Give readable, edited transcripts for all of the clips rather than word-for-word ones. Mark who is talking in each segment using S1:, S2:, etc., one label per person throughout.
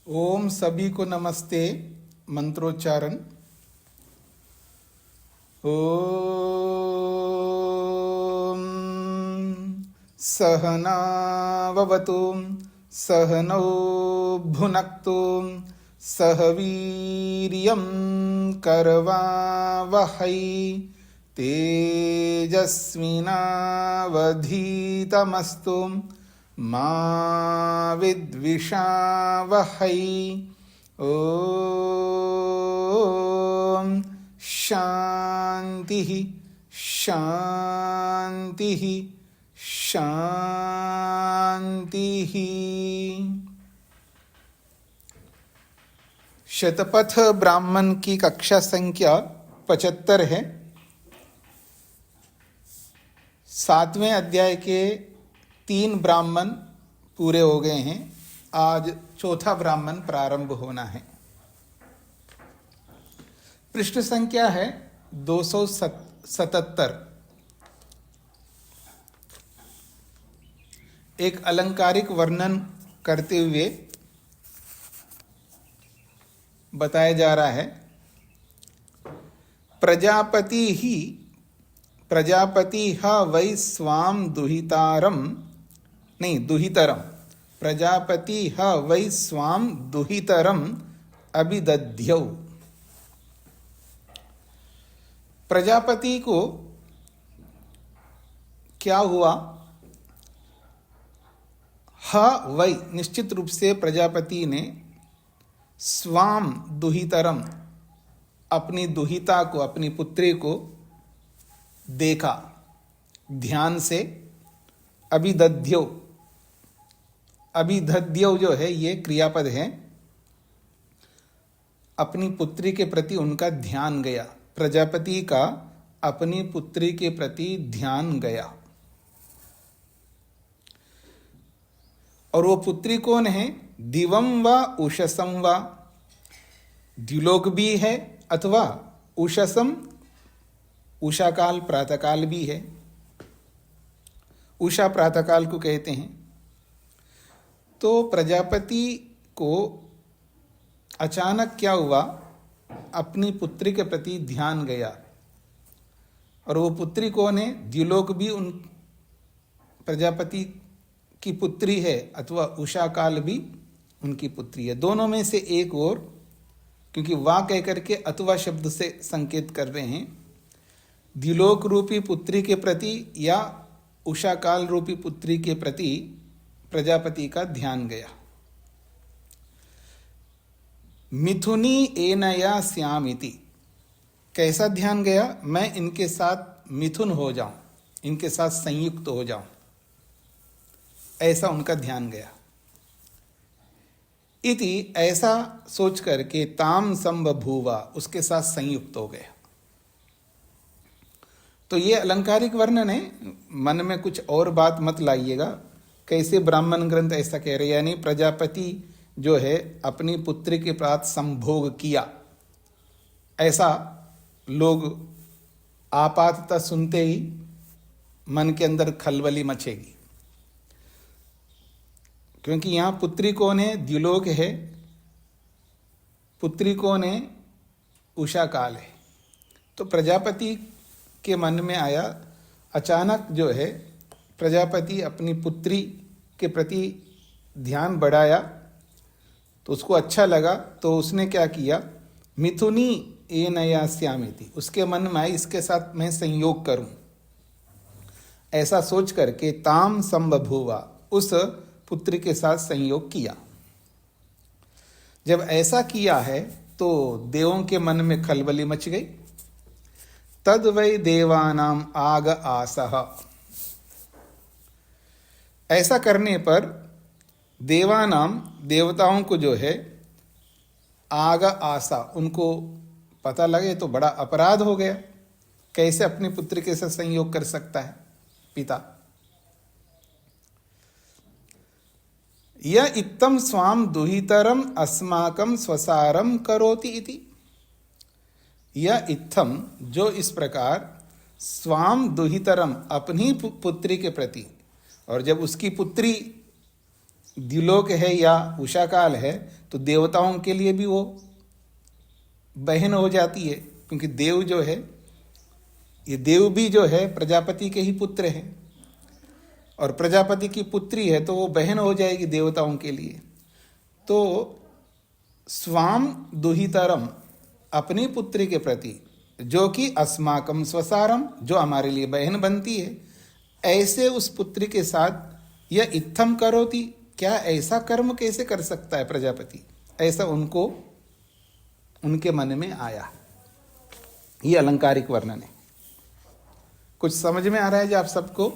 S1: ओम सभी को नमस्ते। मंत्रोच्चारण। ओम सहनाववतु सहनौ भुनक्तु सह वीर्यं करवावहै तेजस्विनावधीतमस्तु मा विद्विषावहै। ओम शांति शांति शांति। शतपथ ब्राह्मण की कक्षा संख्या 75 है। 7वें अध्याय के 3 ब्राह्मण पूरे हो गए हैं। आज चौथा ब्राह्मण प्रारंभ होना है। पृष्ठ संख्या है 277। एक अलंकारिक वर्णन करते हुए बताया जा रहा है। प्रजापति वै स्वाम दुहितरम प्रजापति वै स्वाम दुहितरम अभिदध्यौ। प्रजापति को क्या हुआ? वै निश्चित रूप से प्रजापति ने स्वाम दुहितरम अपनी दुहिता को, अपनी पुत्री को देखा ध्यान से। अभिदध्यौ, अभिदध्यौ जो है ये क्रियापद है। अपनी पुत्री के प्रति उनका ध्यान गया। प्रजापति का अपनी पुत्री के प्रति ध्यान गया। और वो पुत्री कौन है? दिवम व उषसम व, द्युलोक भी है अथवा उषसम, उषा काल प्रातःकाल भी है। उषा प्रातःकाल को कहते हैं। तो प्रजापति को अचानक क्या हुआ? अपनी पुत्री के प्रति ध्यान गया। और वो पुत्री कौन है? द्युलोक भी उन प्रजापति की पुत्री है अथवा उषा काल भी उनकी पुत्री है। दोनों में से एक और, क्योंकि वा कह करके अथवा शब्द से संकेत कर रहे हैं। द्युलोक रूपी पुत्री के प्रति या उषा काल रूपी पुत्री के प्रति प्रजापति का ध्यान गया। मिथुनी एनया श्यामिति, कैसा ध्यान गया? मैं इनके साथ मिथुन हो जाऊं, इनके साथ संयुक्त हो जाऊं, ऐसा उनका ध्यान गया। इति, ऐसा सोच करके ताम संबभूवा, उसके साथ संयुक्त हो गया। तो ये अलंकारिक वर्णन है, मन में कुछ और बात मत लाइएगा। कैसे ब्राह्मण ग्रंथ ऐसा कह रहे, यानी प्रजापति जो है अपनी पुत्री के प्रात संभोग किया, ऐसा लोग आपातः सुनते ही मन के अंदर खलबली मचेगी। क्योंकि यहाँ पुत्री कौन है? द्युलोक है। पुत्री कौन है? उषा काल है। तो प्रजापति के मन में आया, अचानक जो है प्रजापति अपनी पुत्री के प्रति ध्यान बढ़ाया, तो उसको अच्छा लगा। तो उसने क्या किया? मिथुनी एनया श्यामिति, उसके मन में आई इसके साथ मैं संयोग करूं, ऐसा सोच करके ताम संबभूवा, उस पुत्री के साथ संयोग किया। जब ऐसा किया है तो देवों के मन में खलबली मच गई। तद वै देवानाम आग आसह, ऐसा करने पर देवानाम, देवताओं को जो है आग आसा, उनको पता लगे तो बड़ा अपराध हो गया। कैसे अपनी पुत्री के साथ संयोग कर सकता है पिता? य इत्थम स्वाम दुहितरम अस्माकं स्वसारम करोति इति। यह इत्थम, जो इस प्रकार, स्वाम दुहितरम, अपनी पुत्री के प्रति, और जब उसकी पुत्री द्युलोक है या उषा काल है तो देवताओं के लिए भी वो बहन हो जाती है, क्योंकि देव जो है, ये देव भी जो है प्रजापति के ही पुत्र हैं, और प्रजापति की पुत्री है तो वो बहन हो जाएगी देवताओं के लिए। तो स्वाम दुहितरम, अपनी पुत्री के प्रति, जो कि अस्माकम स्वसारम, जो हमारे लिए बहन बनती है, ऐसे उस पुत्री के साथ यह इत्थम करोति, क्या ऐसा कर्म कैसे कर सकता है प्रजापति, ऐसा उनको उनके मन में आया। ये अलंकारिक वर्णन है। कुछ समझ में आ रहा है जो आप सबको?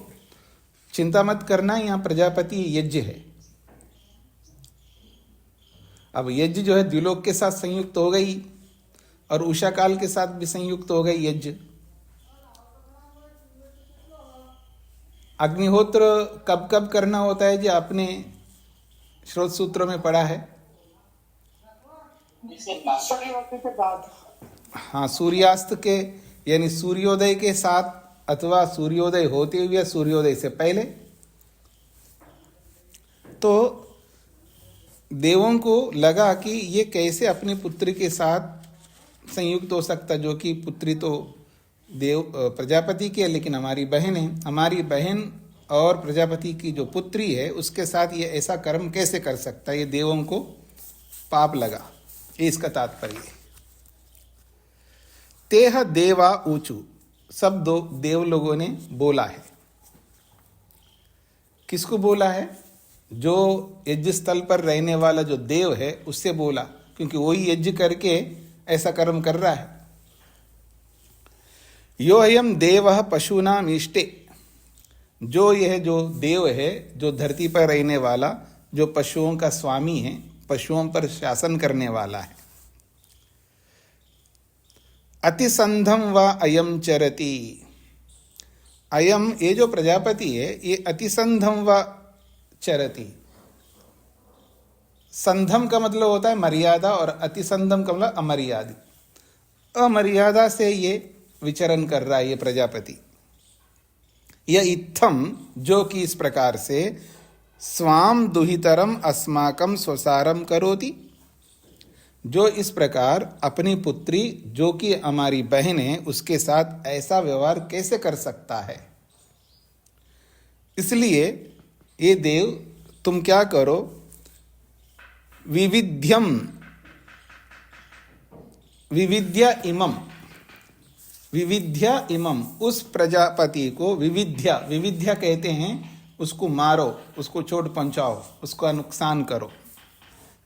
S1: चिंता मत करना, यहाँ प्रजापति यज्ञ है। अब यज्ञ जो है द्युलोक के साथ संयुक्त हो गई और उषा काल के साथ भी संयुक्त हो गई यज्ञ। अग्निहोत्र कब कब करना होता है जो आपने श्रोत सूत्रों में पढ़ा है? हाँ, सूर्यास्त के यानी सूर्योदय के साथ, अथवा सूर्योदय होते हुए सूर्योदय से पहले। तो देवों को लगा कि ये कैसे अपनी पुत्री के साथ संयुक्त हो सकता, जो कि पुत्री तो देव प्रजापति की है लेकिन हमारी बहन है। हमारी बहन और प्रजापति की जो पुत्री है उसके साथ ये ऐसा कर्म कैसे कर सकता है, ये देवों को पाप लगा। ये इसका तात्पर्य है। तेह देवा ऊचु, सब दो देव लोगों ने बोला है। किसको बोला है? जो यज्ञ स्थल पर रहने वाला जो देव है उससे बोला, क्योंकि वही यज्ञ करके ऐसा कर्म कर रहा है। यो अयम देवः पशूनाम इष्टे, जो यह जो देव है, जो धरती पर रहने वाला, जो पशुओं का स्वामी है, पशुओं पर शासन करने वाला है। अतिसंधम व अयम चरति, अयम ये जो प्रजापति है ये अतिसंधम व चरति। संधम का मतलब होता है मर्यादा और अतिसंधम का मतलब अमर्यादित। अमर्यादा से ये विचरण कर रहा है ये प्रजापति। यह इत्थम, जो कि इस प्रकार से स्वाम दुहितरम अस्माकम स्वसारम करोति, जो इस प्रकार अपनी पुत्री जो कि हमारी बहन है उसके साथ ऐसा व्यवहार कैसे कर सकता है। इसलिए ये देव तुम क्या करो, विविध्यम विविध्य इमम, विविध्य इमम, उस प्रजापति को विविध्य, विविध्य कहते हैं उसको मारो, उसको चोट पहुंचाओ, उसका नुकसान करो।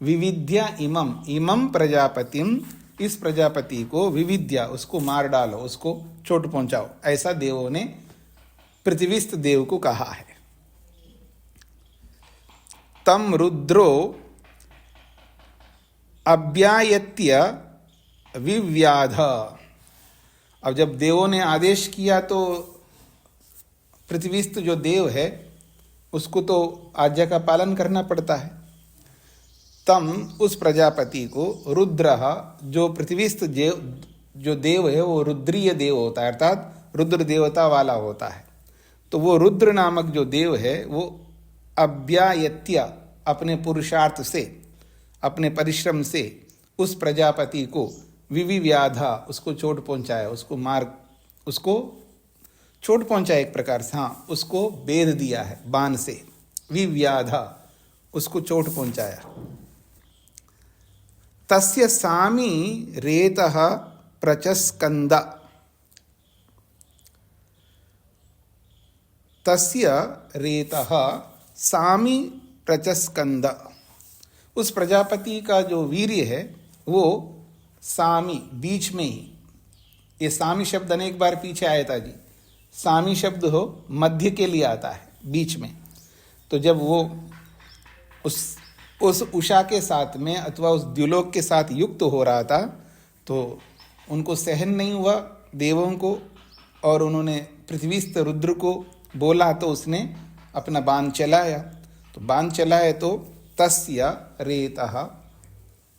S1: विविध्य इमम, इमम प्रजापतिम, इस प्रजापति को विविध्य, उसको मार डालो, उसको चोट पहुंचाओ, ऐसा देवों ने पृथ्वीस्थ देव को कहा है। तम रुद्रो अव्यायत्य विव्याध, अब जब देवों ने आदेश किया तो पृथ्वीस्थ जो देव है उसको तो आज्ञा का पालन करना पड़ता है। तम, उस प्रजापति को, रुद्र, जो पृथ्वीस्थ जो देव है वो रुद्रीय देव होता है, अर्थात रुद्र देवता वाला होता है। तो वो रुद्र नामक जो देव है वो अव्यायत्य, अपने पुरुषार्थ से, अपने परिश्रम से उस प्रजापति को विविव्याधा, उसको चोट पहुंचाया, उसको मार, उसको चोट पहुंचाया एक प्रकार से, हाँ, उसको बेध दिया है बाण से, विव्याधा, उसको चोट पहुंचाया। तस्य सामी रेतः प्रचस्कंद, तस्य रेतः सामी प्रचस्कंद, उस प्रजापति का जो वीर्य है वो सामी, बीच में ही। ये सामी शब्द अनेक बार पीछे आया था जी। सामी शब्द हो मध्य के लिए आता है, बीच में। तो जब वो उस उषा के साथ में अथवा उस द्युलोक के साथ युक्त हो रहा था तो उनको सहन नहीं हुआ देवों को, और उन्होंने पृथ्वीस्थ रुद्र को बोला तो उसने अपना बाण चलाया। तो बाण चलाया तो तस्य रेतः,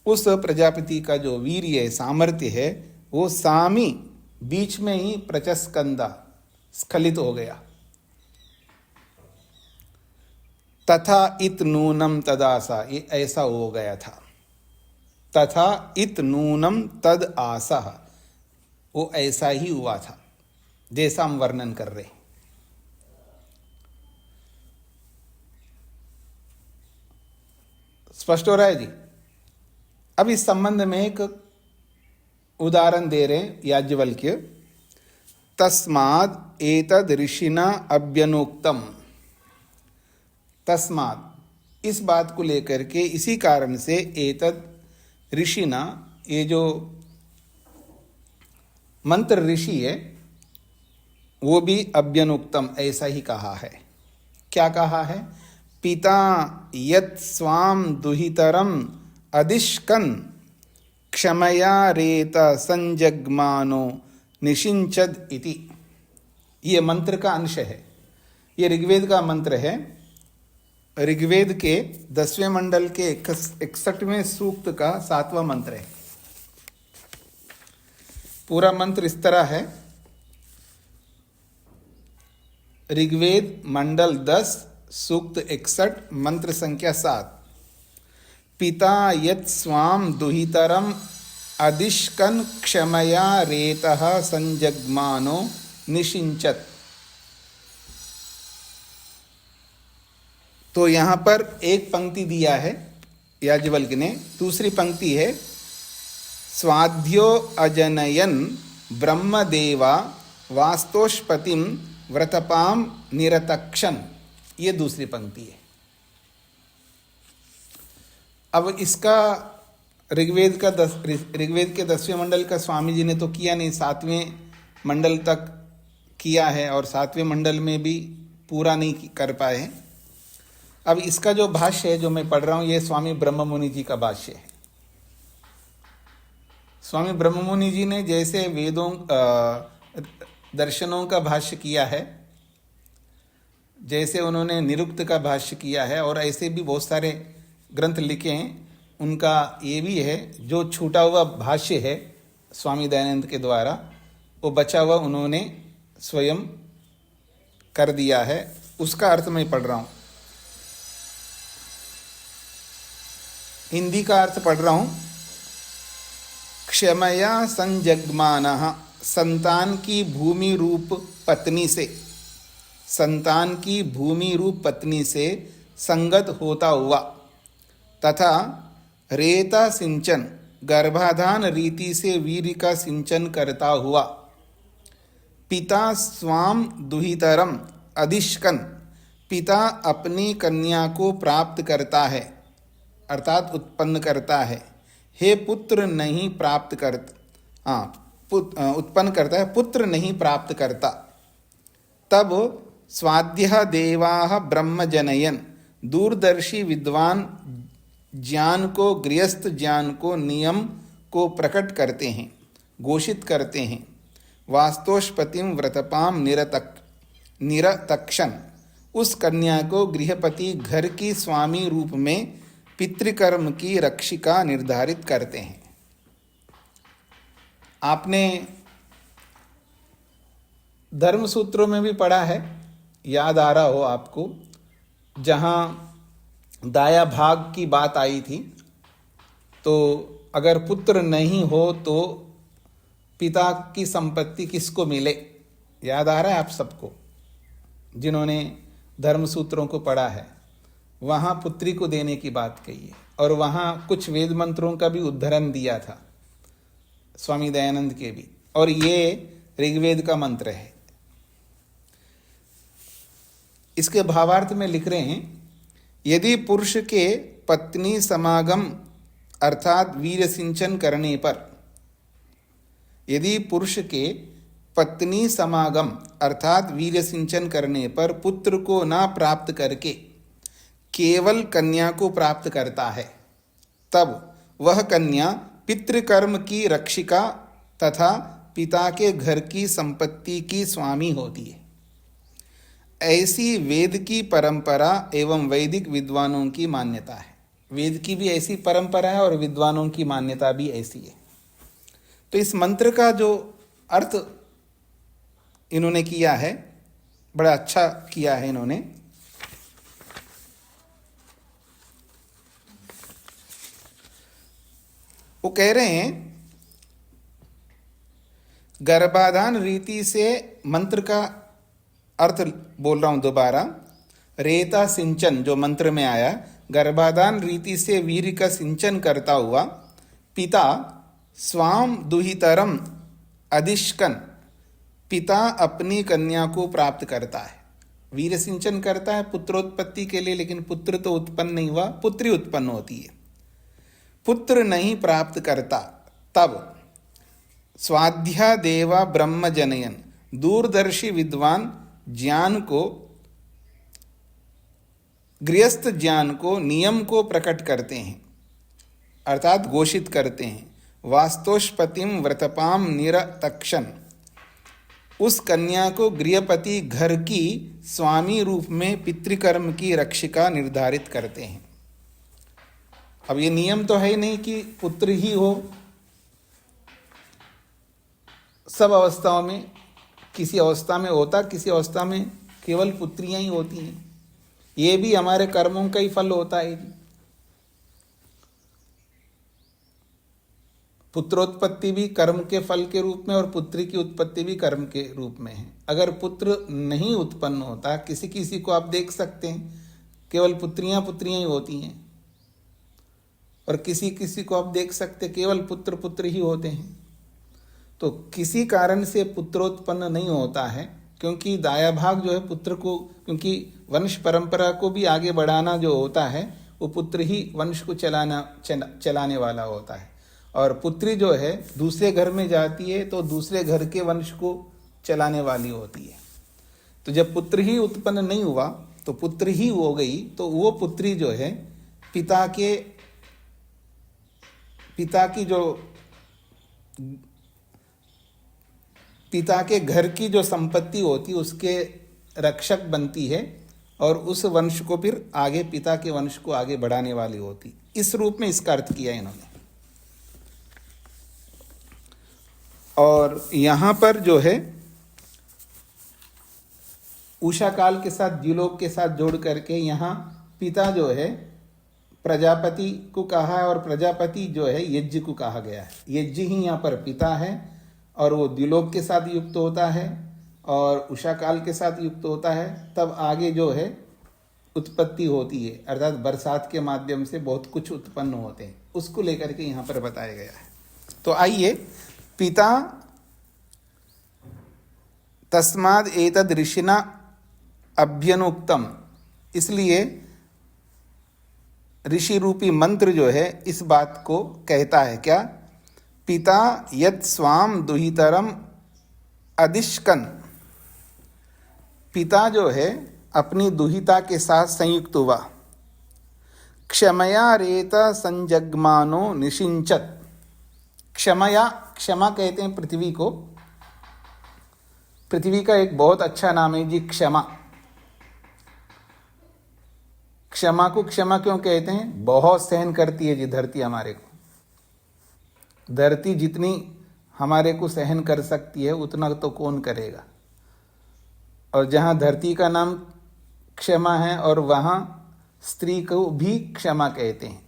S1: उस प्रजापति का जो वीर्य है, सामर्थ्य है, वो सामी, बीच में ही प्रचस्कंदा, स्खलित हो गया। तथा इत नूनम तदासा, ये ऐसा हो गया था। तथा इत नूनम तद आसा, वो ऐसा ही हुआ था जैसा हम वर्णन कर रहे हैं। स्पष्ट हो रहा है जी? अब इस संबंध में एक उदाहरण दे रहे हैं याज्ञवल्क्य। तस्माद एतद ऋषिना अभ्यनोक्तम। तस्माद, इस बात को लेकर के, इसी कारण से, एतद ऋषिना, ये जो मंत्र ऋषि है वो भी अभ्यनुक्तम, ऐसा ही कहा है। क्या कहा है? पिता यत् स्वाम दुहितरम अधिष्कन क्षमया रेत संजग्मानो निषिंचद इति। ये मंत्र का अंश है, ये ऋग्वेद का मंत्र है। ऋग्वेद के 10वें मंडल के 61वें सूक्त का 7वां मंत्र है। पूरा मंत्र इस तरह है। ऋग्वेद मंडल 10 सूक्त 61 मंत्र संख्या 7। पिता यत् स्वाम दुहितरम अधिष्कन क्षमया रेतः संजग्मानो निषिंचत। तो यहाँ पर एक पंक्ति दिया है याज्ञवल्क्य ने, दूसरी पंक्ति है स्वाध्यो अजनयन ब्रह्मदेवा वास्तोष्पतिम व्रतपाम निरतक्षण, ये दूसरी पंक्ति है। अब इसका ऋग्वेद के 10वें मंडल का स्वामी जी ने तो किया नहीं, 7वें मंडल तक किया है और 7वें मंडल में भी पूरा नहीं कर पाए। अब इसका जो भाष्य है जो मैं पढ़ रहा हूँ, ये स्वामी ब्रह्ममुनि जी का भाष्य है। स्वामी ब्रह्ममुनि जी ने जैसे वेदों दर्शनों का भाष्य किया है, जैसे उन्होंने निरुक्त का भाष्य किया है, और ऐसे भी बहुत सारे ग्रंथ लिखे हैं, उनका ये भी है। जो छूटा हुआ भाष्य है स्वामी दयानंद के द्वारा, वो बचा हुआ उन्होंने स्वयं कर दिया है। उसका अर्थ मैं पढ़ रहा हूँ, हिंदी का अर्थ पढ़ रहा हूँ। क्षमया संजग्मानः, संतान की भूमि रूप पत्नी से, संतान की भूमि रूप पत्नी से संगत होता हुआ, तथा रेता सिंचन, गर्भाधान रीति से वीर्य का सिंचन करता हुआ, पिता स्वाम दुहितरम अधिष्कन, पिता अपनी कन्या को प्राप्त करता है, अर्थात उत्पन्न करता है। हे पुत्र नहीं प्राप्त करता, उत्पन्न करता है, पुत्र नहीं प्राप्त करता। तब स्वाद्यः देवाः ब्रह्म जनयन, दूरदर्शी विद्वान ज्ञान को, गृहस्थ ज्ञान को, नियम को प्रकट करते हैं, घोषित करते हैं। वास्तोष्पतिम व्रतपाम निरतक्षण, उस कन्या को गृहपति घर की स्वामी रूप में पितृकर्म की रक्षिका निर्धारित करते हैं। आपने धर्म सूत्रों में भी पढ़ा है, याद आ रहा हो आपको, जहाँ दाया भाग की बात आई थी। तो अगर पुत्र नहीं हो तो पिता की संपत्ति किसको मिले, याद आ रहा है आप सबको? जिन्होंने धर्म सूत्रों को पढ़ा है, वहाँ पुत्री को देने की बात कही है, और वहाँ कुछ वेद मंत्रों का भी उद्धरण दिया था स्वामी दयानंद के भी, और ये ऋग्वेद का मंत्र है। इसके भावार्थ में लिख रहे हैं, यदि पुरुष के पत्नी समागम अर्थात वीर्य सिंचन करने पर, यदि पुरुष के पत्नी समागम अर्थात वीर्य सिंचन करने पर पुत्र को ना प्राप्त करके केवल कन्या को प्राप्त करता है, तब वह कन्या पितृकर्म की रक्षिका तथा पिता के घर की संपत्ति की स्वामी होती है। ऐसी वेद की परंपरा एवं वैदिक विद्वानों की मान्यता है। वेद की भी ऐसी परंपरा है और विद्वानों की मान्यता भी ऐसी है। तो इस मंत्र का जो अर्थ इन्होंने किया है, बड़ा अच्छा किया है इन्होंने। वो कह रहे हैं गर्भाधान रीति से, मंत्र का अर्थ बोल रहा हूं दोबारा, रेता सिंचन जो मंत्र में आया, गर्भाधान रीति से वीर का सिंचन करता हुआ पिता स्वाम दुहितरम अधिष्कन, पिता अपनी कन्या को प्राप्त करता है। वीर सिंचन करता है पुत्रोत्पत्ति के लिए, लेकिन पुत्र तो उत्पन्न नहीं हुआ, पुत्री उत्पन्न होती है। पुत्र नहीं प्राप्त करता तब स्वाध्या देवा ब्रह्म जनयन, दूरदर्शी विद्वान ज्ञान को, गृहस्थ ज्ञान को, नियम को प्रकट करते हैं, अर्थात घोषित करते हैं। वास्तोष्पतिम व्रतपाम निरतक्षण, उस कन्या को गृहपति घर की स्वामी रूप में पितृकर्म की रक्षिका निर्धारित करते हैं। अब ये नियम तो है ही नहीं कि पुत्र ही हो सब अवस्थाओं में, किसी अवस्था में होता, किसी अवस्था में केवल पुत्रियां ही होती हैं। ये भी हमारे कर्मों का ही फल होता है। पुत्रोत्पत्ति भी कर्म के फल के रूप में और पुत्री की उत्पत्ति भी कर्म के रूप में है। अगर पुत्र नहीं उत्पन्न होता, किसी किसी को आप देख सकते हैं केवल पुत्रियां पुत्रियां ही होती हैं, और किसी किसी को आप देख सकते केवल पुत्र पुत्र ही होते हैं। तो किसी कारण से पुत्रोत्पन्न नहीं होता है, क्योंकि दाया भाग जो है पुत्र को, क्योंकि वंश परंपरा को भी आगे बढ़ाना जो होता है वो पुत्र ही वंश को चलाने वाला होता है, और पुत्री जो है दूसरे घर में जाती है तो दूसरे घर के वंश को चलाने वाली होती है। तो जब पुत्र ही उत्पन्न नहीं हुआ तो पुत्र ही हो गई, तो वो पुत्री जो है पिता के घर की जो संपत्ति होती उसके रक्षक बनती है, और उस वंश को फिर आगे, पिता के वंश को आगे बढ़ाने वाली होती। इस रूप में इसका अर्थ किया इन्होंने। और यहां पर जो है उषा काल के साथ द्युलोक के साथ जोड़ करके यहाँ पिता जो है प्रजापति को कहा है, और प्रजापति जो है यज्ञ को कहा गया है। यज्ञ ही यहाँ पर पिता है, और वो द्युलोक के साथ युक्त होता है और उषा काल के साथ युक्त होता है। तब आगे जो है उत्पत्ति होती है, अर्थात बरसात के माध्यम से बहुत कुछ उत्पन्न होते हैं, उसको लेकर के यहाँ पर बताया गया है। तो आइए, पिता तस्माद एतद ऋषिना अभ्यनुक्तम, इसलिए ऋषि रूपी मंत्र जो है इस बात को कहता है क्या, पिता यत् स्वाम दुहितरम अधिष्कन, पिता जो है अपनी दुहिता के साथ संयुक्त हुआ, क्षमया रेता संजग्मानो निषिंचत, क्षमया, क्षमा कहते हैं पृथ्वी को, पृथ्वी का एक बहुत अच्छा नाम है जी क्षमा। क्षमा को क्षमा क्यों कहते हैं, बहुत सहन करती है जी धरती हमारे को। धरती जितनी हमारे को सहन कर सकती है उतना तो कौन करेगा। और जहाँ धरती का नाम क्षमा है और वहाँ स्त्री को भी क्षमा कहते हैं,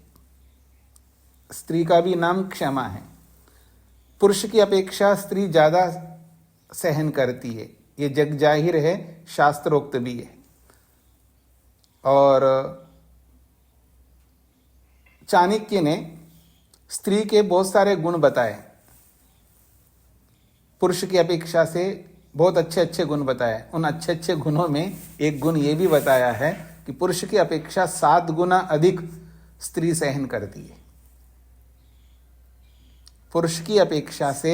S1: स्त्री का भी नाम क्षमा है। पुरुष की अपेक्षा स्त्री ज़्यादा सहन करती है, ये जग जाहिर है, शास्त्रोक्त भी है। और चाणक्य ने स्त्री के बहुत सारे गुण बताए, पुरुष की अपेक्षा से बहुत अच्छे अच्छे गुण बताए। उन अच्छे अच्छे गुणों में एक गुण ये भी बताया है कि पुरुष की अपेक्षा 7 गुना अधिक स्त्री सहन करती है। पुरुष की अपेक्षा से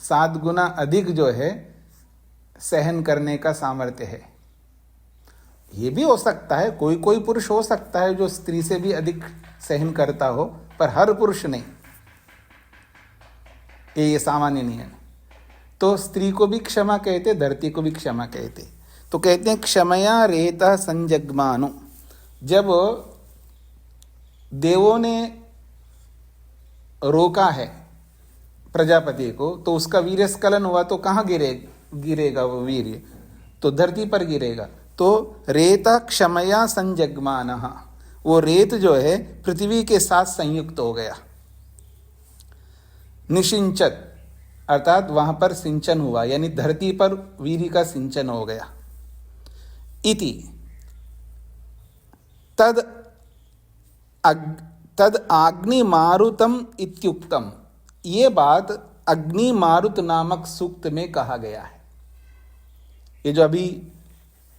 S1: 7 गुना अधिक जो है सहन करने का सामर्थ्य है। ये भी हो सकता है, कोई कोई पुरुष हो सकता है जो स्त्री से भी अधिक सहन करता हो, पर हर पुरुष नहीं, ये सामान्य नियम। तो स्त्री को भी क्षमा कहते, धरती को भी क्षमा कहते। तो कहते हैं क्षमया रेता संजग्मानु, जब देवों ने रोका है प्रजापति को तो उसका वीर्य स्खलन हुआ, तो कहाँ गिरेगा वो वीर्य, तो धरती पर गिरेगा। तो रेता क्षमया संजग्मानः, वो रेत जो है पृथ्वी के साथ संयुक्त हो गया। निषिंचत अर्थात वहां पर सिंचन हुआ, यानी धरती पर वीर्य का सिंचन हो गया। इति तद तद अग्नि मारुतम इत्युक्तम, ये बात अग्नि मारुत नामक सूक्त में कहा गया है। ये जो अभी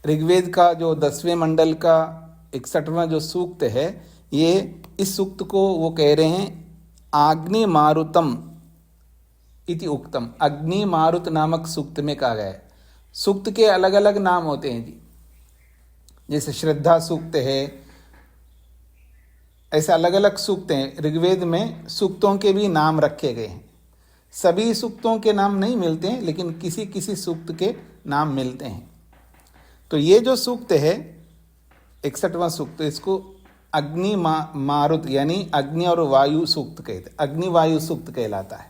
S1: ऋग्वेद का जो 10वें मंडल का 61वां जो सूक्त है, ये इस सूक्त को वो कह रहे हैं अग्नि मारुतम इति उक्तम, अग्नि मारुत नामक सूक्त में कहा गया है। सूक्त के अलग अलग नाम होते हैं जी, जैसे श्रद्धा सूक्त है, ऐसे अलग अलग सूक्त हैं। ऋग्वेद में सूक्तों के भी नाम रखे गए हैं। सभी सूक्तों के नाम नहीं मिलते हैं, लेकिन किसी किसी सूक्त के नाम मिलते हैं। तो ये जो सूक्त है 61वां सूक्त, इसको अग्नि मारुत यानी अग्नि और वायु सूक्त कहते, अग्नि वायु सूक्त कहलाता है।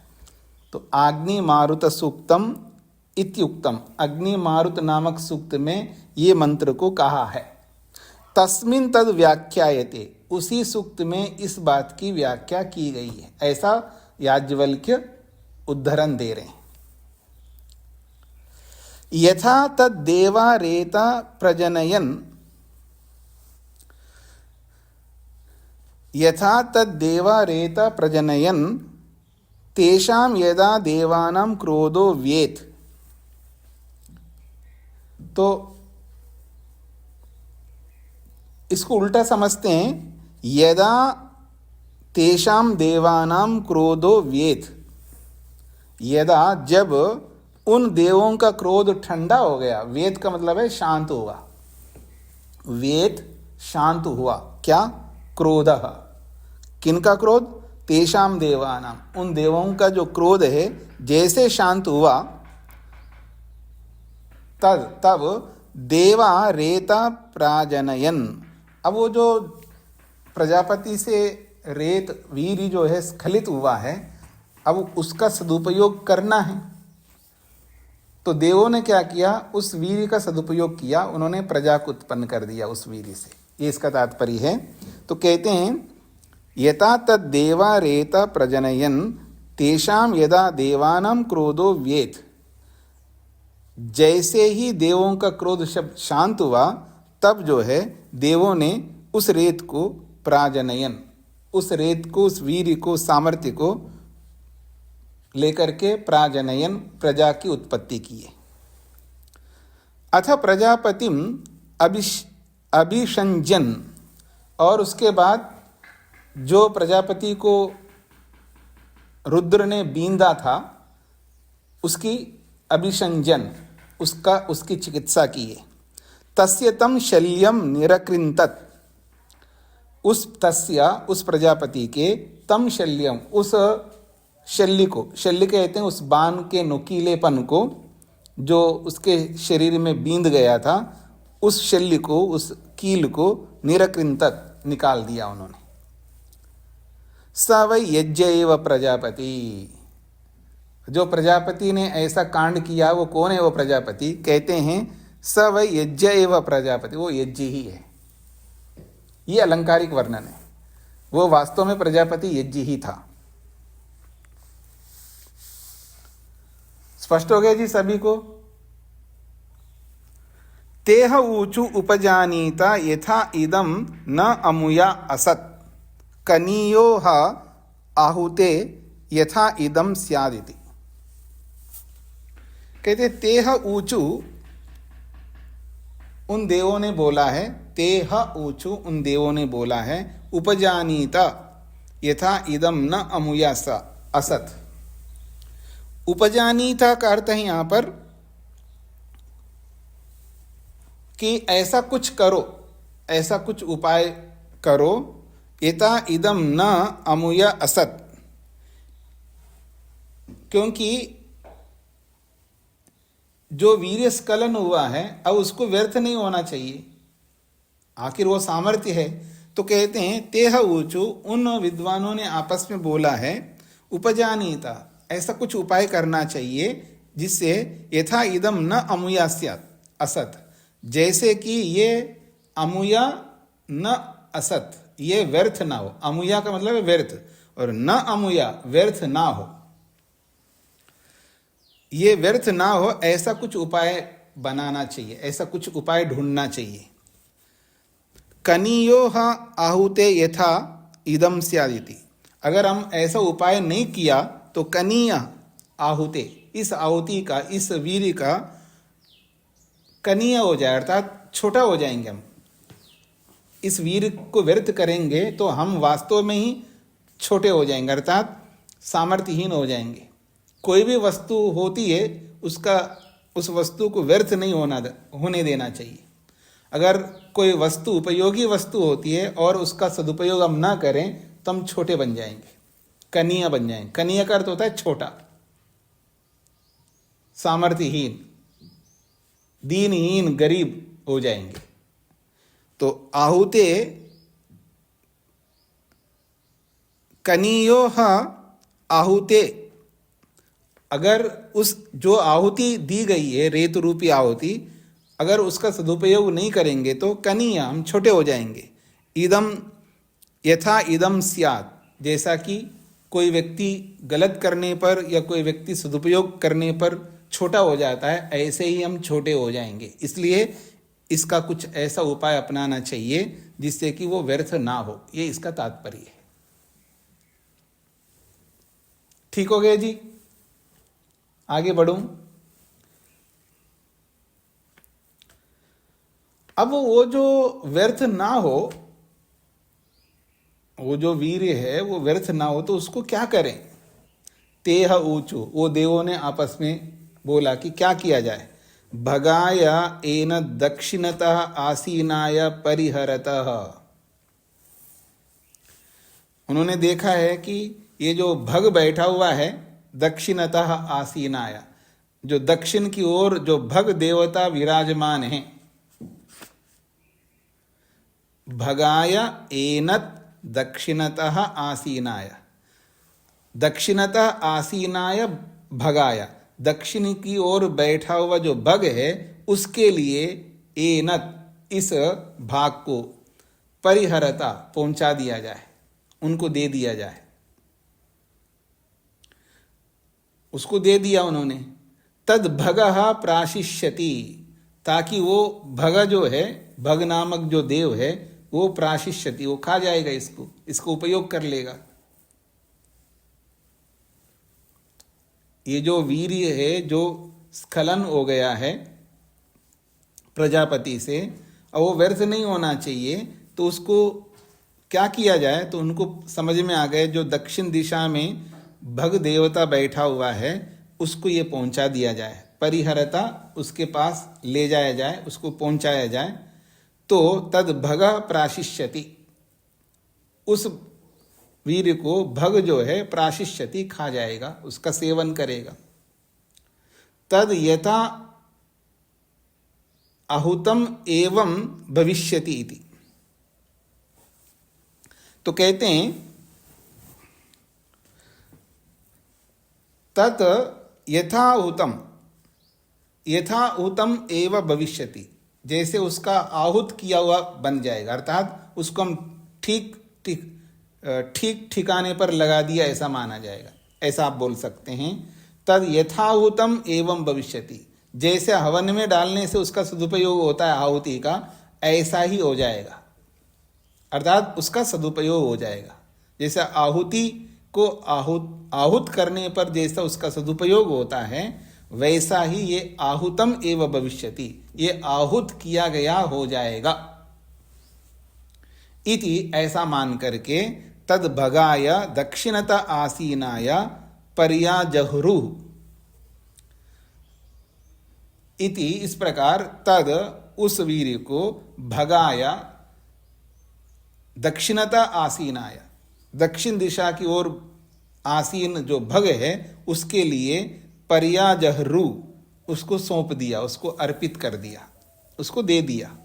S1: तो अग्नि मारुत सूक्तम इत्युक्तम, अग्नि मारुत नामक सूक्त में ये मंत्र को कहा है। तस्मिन् तद व्याख्यायते, उसी सूक्त में इस बात की व्याख्या की गई है, ऐसा याज्ञवल्क्य उद्धरण दे रहे हैं। यथा तद देवा रेता प्रजनयन, यथा तद देवा रेता प्रजनयन तेषां यदा देवानां क्रोधो व्येत। तो इसको उल्टा समझते हैं, यदा तेषां देवानां क्रोधो व्येत, यदा जब उन देवों का क्रोध ठंडा हो गया। वेद का मतलब है शांत हुआ, वेद शांत हुआ। क्या? क्रोधः, किनका क्रोध? तेषां देवानां, उन देवों का जो क्रोध है जैसे शांत हुआ, तब देवा रेता प्राजनयन। अब वो जो प्रजापति से रेत वीर्य जो है स्खलित हुआ है, अब उसका सदुपयोग करना है। तो देवों ने क्या किया? उस वीर्य का सदुपयोग किया, उन्होंने प्रजा को उत्पन्न कर दिया उस वीर्य से। ये इसका तात्पर्य है। तो कहते हैं यथा तद देवा रेता प्रजनयन तेषां यदा देवानां क्रोधो व्येत, जैसे ही देवों का क्रोध शब्द शांत हुआ, तब जो है देवों ने उस रेत को प्राजनयन, उस रेत को, उस वीर्य को, सामर्थ्य को लेकर के प्राजनयन, प्रजा की उत्पत्ति की है। अथ प्रजापतिम अभिषंजन, और उसके बाद जो प्रजापति को रुद्र ने बींदा था, उसकी अभिषंजन, उसकी चिकित्सा की है। तस्य तम शल्यम निरकृंतत, उस प्रजापति के तम शल्यम, उस शल्य को, शल्य कहते हैं उस बाण के नुकीलेपन को जो उसके शरीर में बींद गया था, उस शल्य को, उस कील को निरकृंतत, निकाल दिया उन्होंने। स वै यज्ञ एव प्रजापति, जो प्रजापति ने ऐसा कांड किया वो कौन है? वो प्रजापति। कहते हैं स वै यज्ञ एव प्रजापति, वो यज्ञ ही है। ये अलंकारिक वर्णन है, वो वास्तव में प्रजापति यज्ञ ही था। स्पष्ट हो गया जी सभी को? तेह ऊचु उपजानीता यथा इदम न अमुया असत, कनीयो आहुते यथा इदम स्यादिति। कहते तेह ऊचु, उन देवों ने बोला है, तेह ऊचु, उन देवों ने बोला है, उपजानीता यथा इदम न अमुया असत। उपजानीता का अर्थ है यहां पर कि ऐसा कुछ करो, ऐसा कुछ उपाय करो, यथा इदम न अमुया असत, क्योंकि जो वीर्य स्खलन हुआ है अब उसको व्यर्थ नहीं होना चाहिए, आखिर वो सामर्थ्य है। तो कहते हैं तेह ऊचु, उन विद्वानों ने आपस में बोला है, उपजानीता, ऐसा कुछ उपाय करना चाहिए जिससे यथा इदम न अमुया स्यात् असत, जैसे कि ये अमुया न असत, ये व्यर्थ ना हो। अमुया का मतलब है व्यर्थ, और न अमुया व्यर्थ ना हो। ये व्यर्थ ना हो ऐसा कुछ उपाय बनाना चाहिए, ऐसा कुछ उपाय ढूंढना चाहिए। कनीयो आहुते यथा इदम स्यादिति, अगर हम ऐसा उपाय नहीं किया तो कनीय आहुते, इस आहुति का, इस वीर्य का कनीय हो जाए, अर्थात छोटा हो जाएंगे हम। इस वीर को व्यर्थ करेंगे तो हम वास्तव में ही छोटे हो जाएंगे, अर्थात सामर्थ्यहीन हो जाएंगे। कोई भी वस्तु होती है, उस वस्तु को व्यर्थ नहीं होने देना चाहिए। अगर कोई वस्तु उपयोगी वस्तु होती है और उसका सदुपयोग हम ना करें तो हम छोटे बन जाएंगे, कनीय बन जाएंगे। कनीय का अर्थ होता है छोटा, सामर्थ्यहीन, दीनहीन, गरीब हो जाएंगे। तो आहुते कनीयो आहुते, अगर उस जो आहुति दी गई है, रेत रूपी आहुति, अगर उसका सदुपयोग नहीं करेंगे तो कनीय, हम छोटे हो जाएंगे। इदम यथा इदम स्यात्, जैसा कि कोई व्यक्ति गलत करने पर या कोई व्यक्ति सदुपयोग करने पर छोटा हो जाता है, ऐसे ही हम छोटे हो जाएंगे। इसलिए इसका कुछ ऐसा उपाय अपनाना चाहिए जिससे कि वो व्यर्थ ना हो, ये इसका तात्पर्य है। ठीक हो गया जी? आगे बढ़ूं। अब वो जो व्यर्थ ना हो, वो जो वीर्य है वो व्यर्थ ना हो, तो उसको क्या करें? तेह ऊचु, वो देवों ने आपस में बोला कि क्या किया जाए। भगाय एन दक्षिणतः आसीनाय परिहरतः, उन्होंने देखा है कि ये जो भग बैठा हुआ है दक्षिणतः आसीनाय, जो दक्षिण की ओर जो भग देवता विराजमान है, भगाय एनत दक्षिणतः आसीनाय, दक्षिणतः आसीनाय भगाया, दक्षिण की ओर बैठा हुआ जो भग है उसके लिए एनत, इस भाग को, परिहरता, पहुंचा दिया जाए, उनको दे दिया जाए। उसको दे दिया उन्होंने। तद भगः प्राशिष्यति, ताकि वो भग जो है, भग नामक जो देव है, वो प्राशिष्यति, वो खा जाएगा, इसको उपयोग कर लेगा। ये जो वीर्य है जो स्खलन हो गया है प्रजापति से, और वो व्यर्थ नहीं होना चाहिए, तो उसको क्या किया जाए? तो उनको समझ में आ गए, जो दक्षिण दिशा में भग देवता बैठा हुआ है उसको ये पहुंचा दिया जाए, परिहरता, उसके पास ले जाया जाए, उसको पहुंचाया जाए। तो तद भग प्राशिष्यति, उस वीर को भग जो है प्राशिष्यति, खा जाएगा, उसका सेवन करेगा। तद यथा आहुतम एवं भविष्यति इति, तो कहते हैं तत् यथाहुतम, यथाहुतम एवं भविष्यति, जैसे उसका आहूत किया हुआ बन जाएगा, अर्थात उसको हम ठीक ठिकाने पर लगा दिया ऐसा माना जाएगा, ऐसा आप बोल सकते हैं। तद यथाहुतम एवं भविष्यति, जैसे हवन में डालने से उसका सदुपयोग होता है आहुति का, ऐसा ही हो जाएगा, अर्थात उसका सदुपयोग हो जाएगा। जैसे आहुति को आहुत करने पर जैसा उसका सदुपयोग होता है, वैसा ही ये आहुतम एवं भविष्यति, ये आहूत किया गया हो जाएगा। इति, ऐसा मान करके तद भगाय दक्षिणत आसीनाय पर्याजहुरु इति, इस प्रकार तद, उस वीर को, भगाय दक्षिणता आसीनाय, दक्षिण दिशा की ओर आसीन जो भग है उसके लिए पर्याजहरु, उसको सौंप दिया, उसको अर्पित कर दिया, उसको दे दिया।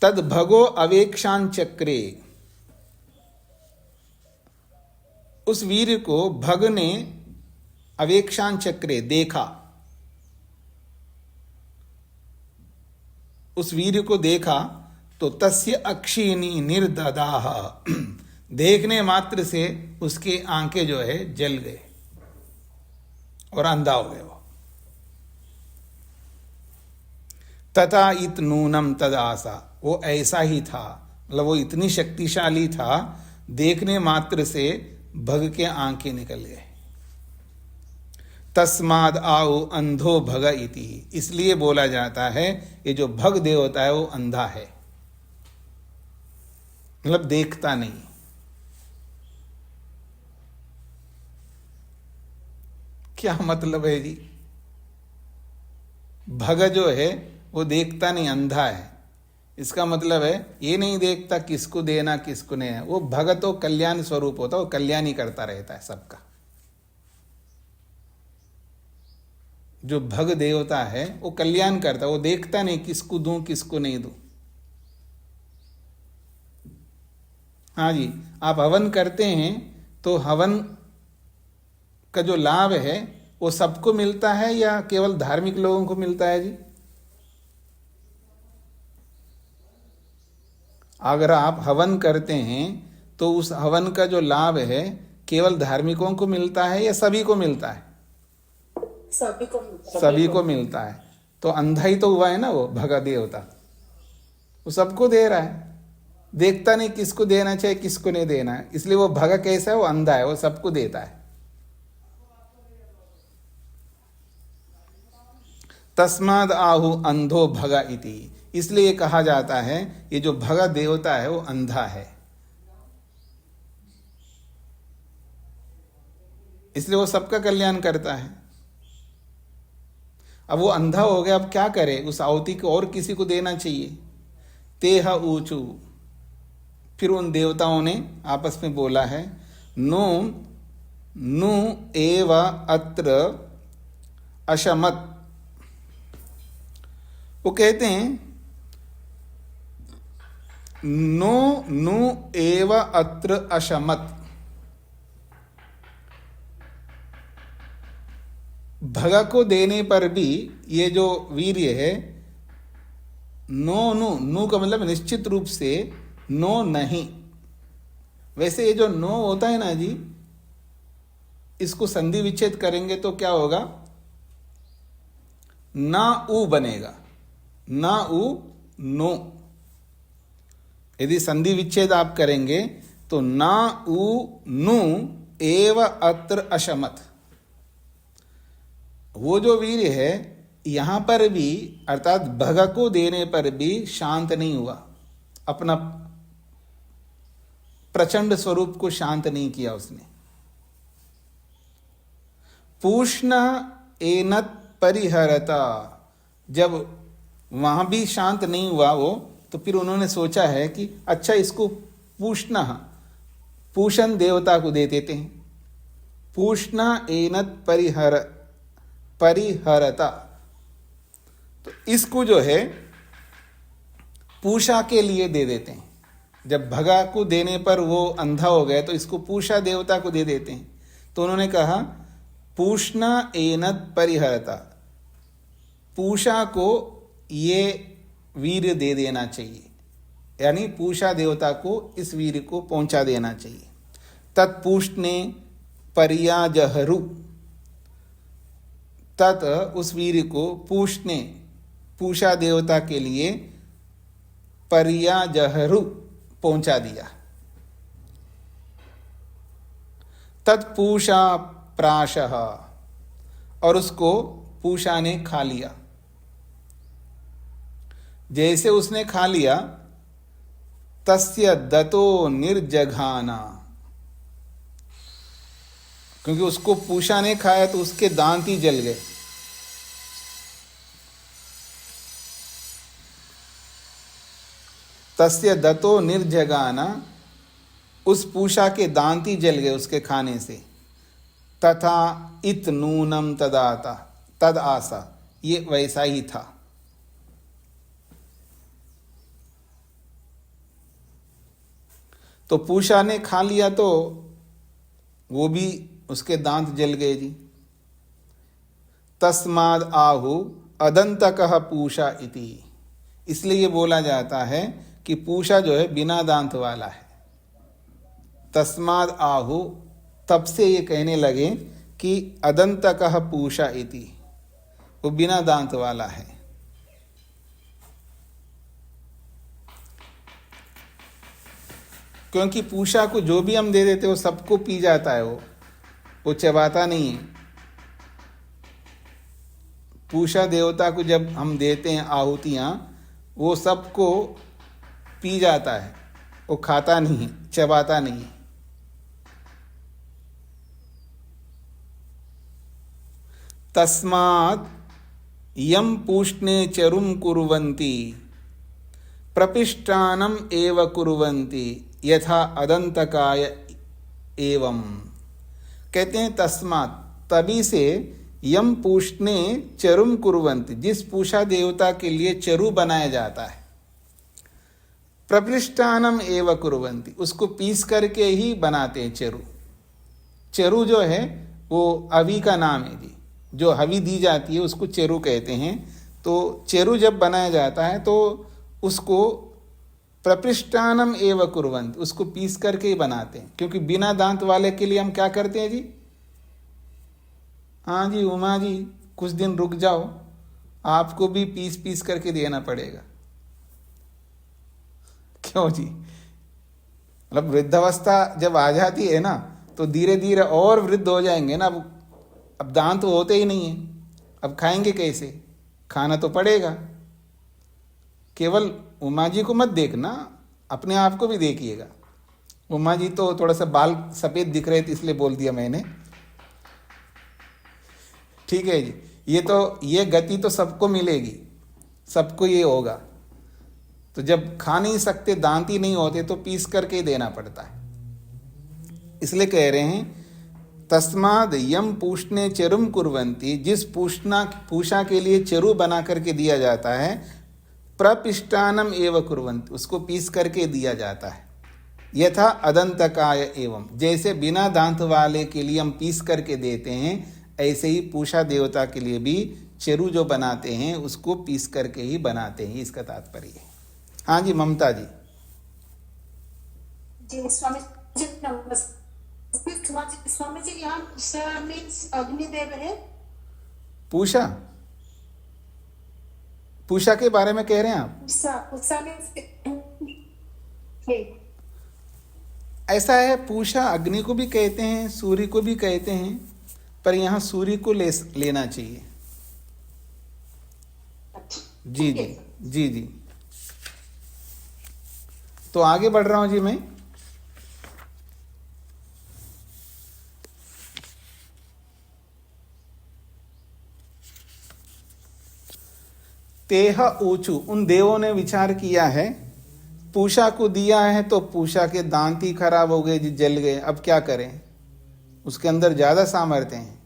S1: तद भगो अवेक्षान चक्रे, उस वीर को भग ने अवेक्षान चक्रे देखा, उस वीर को देखा, तो तस्य अक्षिणी निर्ददाह, देखने मात्र से उसके आंखें जो है जल गए, और अंधा हो गया वो। तथा इत नूनम तद आसा, वो ऐसा ही था, मतलब वो इतनी शक्तिशाली था, देखने मात्र से भग के आंखें निकल गए। तस्माद आओ अंधो भग इति, इसलिए बोला जाता है ये जो भग देवता है वो अंधा है, मतलब देखता नहीं। क्या मतलब है जी? भग जो है वो देखता नहीं, अंधा है। इसका मतलब है ये नहीं देखता किसको देना किसको नहीं है। वो भग तो कल्याण स्वरूप होता है, वो कल्याण ही करता रहता है सबका। जो भग देवता है वो कल्याण करता है, वो देखता नहीं किसको दूं किसको नहीं दूं। हाँ जी, आप हवन करते हैं तो हवन का जो लाभ है वो सबको मिलता है या केवल धार्मिक लोगों को मिलता है जी? अगर आप हवन करते हैं तो उस हवन का जो लाभ है केवल धार्मिकों को मिलता है या सभी को मिलता है? सभी को मिलता है। तो अंधा ही तो हुआ है ना वो भगा देवता, वो सबको दे रहा है, देखता नहीं किसको देना चाहिए किसको नहीं देना है, इसलिए वो भगा कैसा है? वो अंधा है, वो सबको देता है। तस्माद आहु अंधो भगा इति, इसलिए कहा जाता है ये जो भगा देवता है वो अंधा है, इसलिए वो सबका कल्याण करता है। अब वो अंधा हो गया, अब क्या करे? उस आहुति को और किसी को देना चाहिए। तेह ऊचू, फिर उन देवताओं ने आपस में बोला है, नो नु एव अत्र अशमत, वो कहते हैं नो नु एव अत्र अशमत, भगा को देने पर भी ये जो वीर्य है, नो नु, नु का मतलब निश्चित रूप से नो नहीं। वैसे ये जो नो होता है ना जी, इसको संधि विच्छेद करेंगे तो क्या होगा? ना उ बनेगा, ना उ नो। यदि संधि विच्छेद आप करेंगे तो ना उ नु एव अत्र अशमत, वो जो वीर्य है यहां पर भी अर्थात भग को देने पर भी शांत नहीं हुआ, अपना प्रचंड स्वरूप को शांत नहीं किया उसने। पूष्ण एनत परिहरता, जब वहां भी शांत नहीं हुआ वो, तो फिर उन्होंने सोचा है कि अच्छा इसको पूष्ण, पूषण देवता को दे देते हैं। पूष्ण एनत परिहरता, तो इसको जो है पूषा के लिए दे देते हैं। जब भगा को देने पर वो अंधा हो गया तो इसको पूषा देवता को दे देते हैं। तो उन्होंने कहा पूष्ण एनत परिहरता, पूषा को ये वीर्य दे देना चाहिए, यानी पूषा देवता को इस वीर्य को पहुंचा देना चाहिए। तत्पूष्णे पर्याजहरु, तत् उस वीर्य को पूष्णे पूषा देवता के लिए पर्याजहरु पहुंचा दिया। तत्पूषा प्राशः, और उसको पूषा ने खा लिया। जैसे उसने खा लिया, तस्य दतो निर्जघाना, क्योंकि उसको पूषा ने खाया तो उसके दांत ही जल गए। तस्य दतो निर्जगाना, उस पूषा के दांत ही जल गए उसके खाने से। तथा इत नूनम तदाता तद आसा, ये वैसा ही था। तो पूषा ने खा लिया तो वो भी उसके दांत जल गए जी। तस्माद आहु अदंतकः पूषा इति, इसलिए ये बोला जाता है कि पूषा जो है बिना दांत वाला है। तस्माद आहु, तब से ये कहने लगे कि अदंतकः पूषा इति, वो बिना दांत वाला है। क्योंकि पूषा को जो भी हम दे देते वो सबको पी जाता है, वो चबाता नहीं है। पूषा देवता को जब हम देते हैं आहुतियां, वो सबको पी जाता है, वो खाता नहीं, चबाता नहीं। तस्मात् यम पूष्णे चरुम कुर्वन्ति प्रपिष्टानम एव कुर्वन्ति यथा अदंतकाय एवं। कहते हैं तस्मात्, तभी से, यम पूष्णे चरुम कुर्वन्ति, जिस पूषा देवता के लिए चरु बनाया जाता है, प्रपिष्टानम एव कुर्वन्ति, उसको पीस करके ही बनाते हैं चरु। चरु जो है वो अवी का नाम है जी, जो हवी दी जाती है उसको चरु कहते हैं। तो चरु जब बनाया जाता है तो उसको प्रपिष्टानम एव कुर्वन्ति, उसको पीस करके ही बनाते हैं। क्योंकि बिना दांत वाले के लिए हम क्या करते हैं जी, हाँ जी उमा जी कुछ दिन रुक जाओ, आपको भी पीस पीस करके देना पड़ेगा। क्यों जी, मतलब वृद्धावस्था जब आ जाती है ना तो धीरे धीरे और वृद्ध हो जाएंगे ना। अब दांत तो होते ही नहीं है, अब खाएंगे कैसे, खाना तो पड़ेगा। केवल उमा जी को मत देखना, अपने आप को भी देखिएगा। उमा जी तो थोड़ा सा बाल सफ़ेद दिख रहे थे इसलिए बोल दिया मैंने, ठीक है जी। ये गति तो सबको मिलेगी, सबको ये होगा। तो जब खा नहीं सकते, दांत ही नहीं होते, तो पीस करके ही देना पड़ता है। इसलिए कह रहे हैं तस्माद यम पूष्णे चरुम कुर्वन्ति, जिस पूषा के लिए चरु बना करके दिया जाता है, प्रपिष्टानम एव कुर्वन्ति, उसको पीस करके दिया जाता है। यथा अदंतकाय एवं, जैसे बिना दांत वाले के लिए हम पीस करके देते हैं, ऐसे ही पूषा देवता के लिए भी चरु जो बनाते हैं उसको पीस करके ही बनाते हैं, इसका तात्पर्य है। हाँ जी ममता जी।
S2: जी स्वामी जी नमस्ते। स्वामी जी यहाँ पूषा मीन्स अग्निदेव है।
S1: पूषा, पूषा के बारे में कह रहे हैं आप?
S2: पूषा मीन्स
S1: ऐसा है, पूषा अग्नि को भी कहते हैं, सूर्य को भी कहते हैं, पर यहाँ सूर्य को लेना चाहिए। जी जी जी जी। तो आगे बढ़ रहा हूं जी मैं। तेह ऊचु, उन देवों ने विचार किया है, पूषा को दिया है तो पूषा के दांत ही खराब हो गए जी, जल गए, अब क्या करें, उसके अंदर ज्यादा सामर्थ्य है।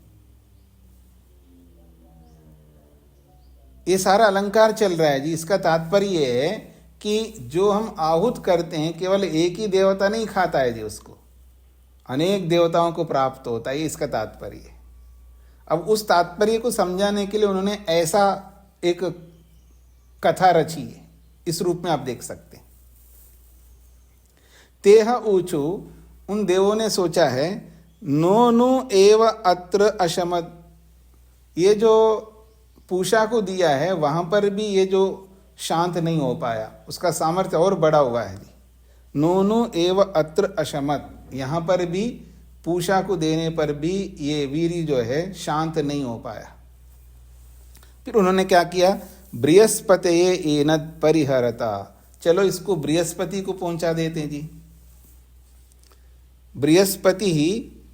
S1: ये सारा अलंकार चल रहा है जी। इसका तात्पर्य है कि जो हम आहूत करते हैं केवल एक ही देवता नहीं खाता है जी, उसको अनेक देवताओं को प्राप्त होता है, इसका तात्पर्य है। अब उस तात्पर्य को समझाने के लिए उन्होंने ऐसा एक कथा रची है, इस रूप में आप देख सकते हैं। तेह ऊचु, उन देवों ने सोचा है, नोनु एव अत्र अशमत, ये जो पूषा को दिया है वहां पर भी ये जो शांत नहीं हो पाया, उसका सामर्थ्य और बड़ा हुआ है। नोनु एव अत्र अशमत, यहाँ पर भी पूषा को देने पर भी ये वीरी जो है शांत नहीं हो पाया। फिर उन्होंने क्या किया, बृहस्पतये एनद परिहरता, चलो इसको बृहस्पति को पहुंचा देते हैं जी।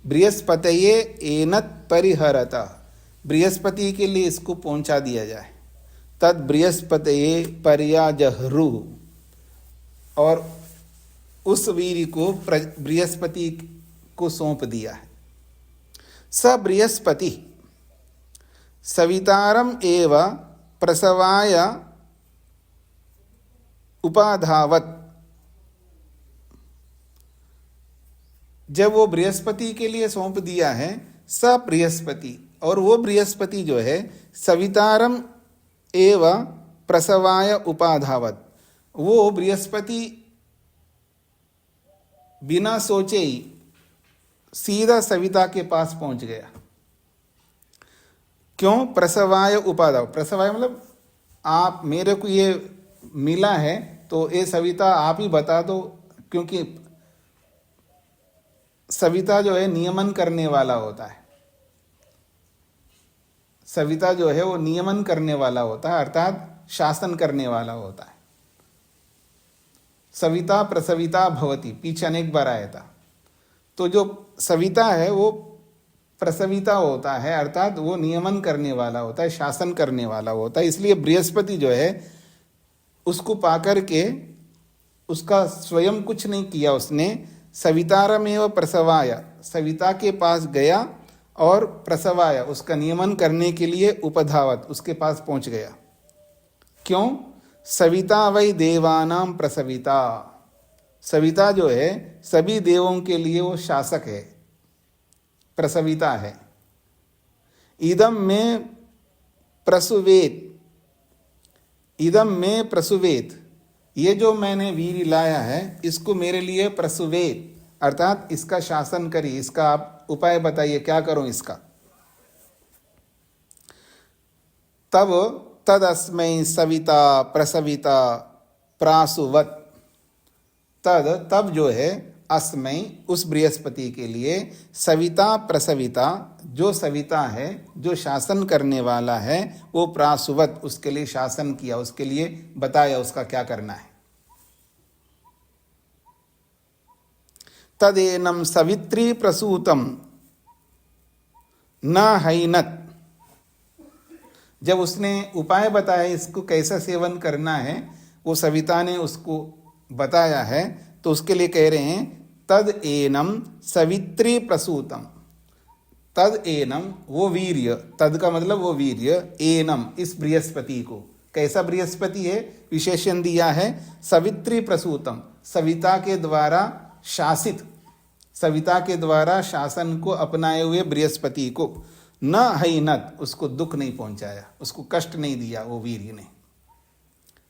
S1: बृहस्पतये एनद परिहरता, बृहस्पति के लिए इसको पहुंचा दिया जाए। तद बृहस्पतये पर्याजहरु, और उस वीर को बृहस्पति को सौंप दिया है। स बृहस्पति सवितारम एव प्रसवाय उपाधावत, जब वो बृहस्पति के लिए सौंप दिया है, स बृहस्पति, और वो बृहस्पति जो है सवितारम एव प्रसवाय उपाधावत, वो बृहस्पति बिना सोचे ही सीधा सविता के पास पहुंच गया। क्यों? प्रसवाय उपादाय, प्रसवाय मतलब आप, मेरे को ये मिला है तो ये सविता आप ही बता दो, क्योंकि सविता जो है नियमन करने वाला होता है। सविता जो है वो नियमन करने वाला होता है, अर्थात शासन करने वाला होता है। सविता प्रसविता भवति, पीछे अनेक बार आया था। तो जो सविता है वो प्रसविता होता है, अर्थात वो नियमन करने वाला होता है, शासन करने वाला होता है। इसलिए बृहस्पति जो है उसको पाकर के उसका स्वयं कुछ नहीं किया, उसने सवितारमेव प्रसवाय, सविता के पास गया और प्रसवाय, उसका नियमन करने के लिए उपधावत, उसके पास पहुंच गया। क्यों? सविता वै देवानां प्रसविता, सविता जो है सभी देवों के लिए वो शासक है, प्रसविता है। इदम में प्रसुवेत, इदम में प्रसुवेत, ये जो मैंने वीर लाया है इसको मेरे लिए प्रसुवेत, अर्थात इसका शासन करिए, इसका आप उपाय बताइए, क्या करूं इसका। तब तदस्मै सविता प्रसविता प्रासुवत, तब जो है अस्मै, उस बृहस्पति के लिए, सविता प्रसविता, जो सविता है, जो शासन करने वाला है, वो प्रासुवत, उसके लिए शासन किया, उसके लिए बताया उसका क्या करना है। तदेनं सवित्री प्रसूतम न हैनत, जब उसने उपाय बताया इसको कैसा सेवन करना है, वो सविता ने उसको बताया है, तो उसके लिए कह रहे हैं तद एनम सवित्री प्रसूतम, तद एनम वो वीर्य, तद का मतलब वो वीर्य, एनम इस बृहस्पति को, कैसा बृहस्पति है, विशेषण दिया है सवित्री प्रसूतम, सविता के द्वारा शासित, सविता के द्वारा शासन को अपनाए हुए बृहस्पति को, न अहीनत, उसको दुख नहीं पहुंचाया, उसको कष्ट नहीं दिया वो वीर्य ने,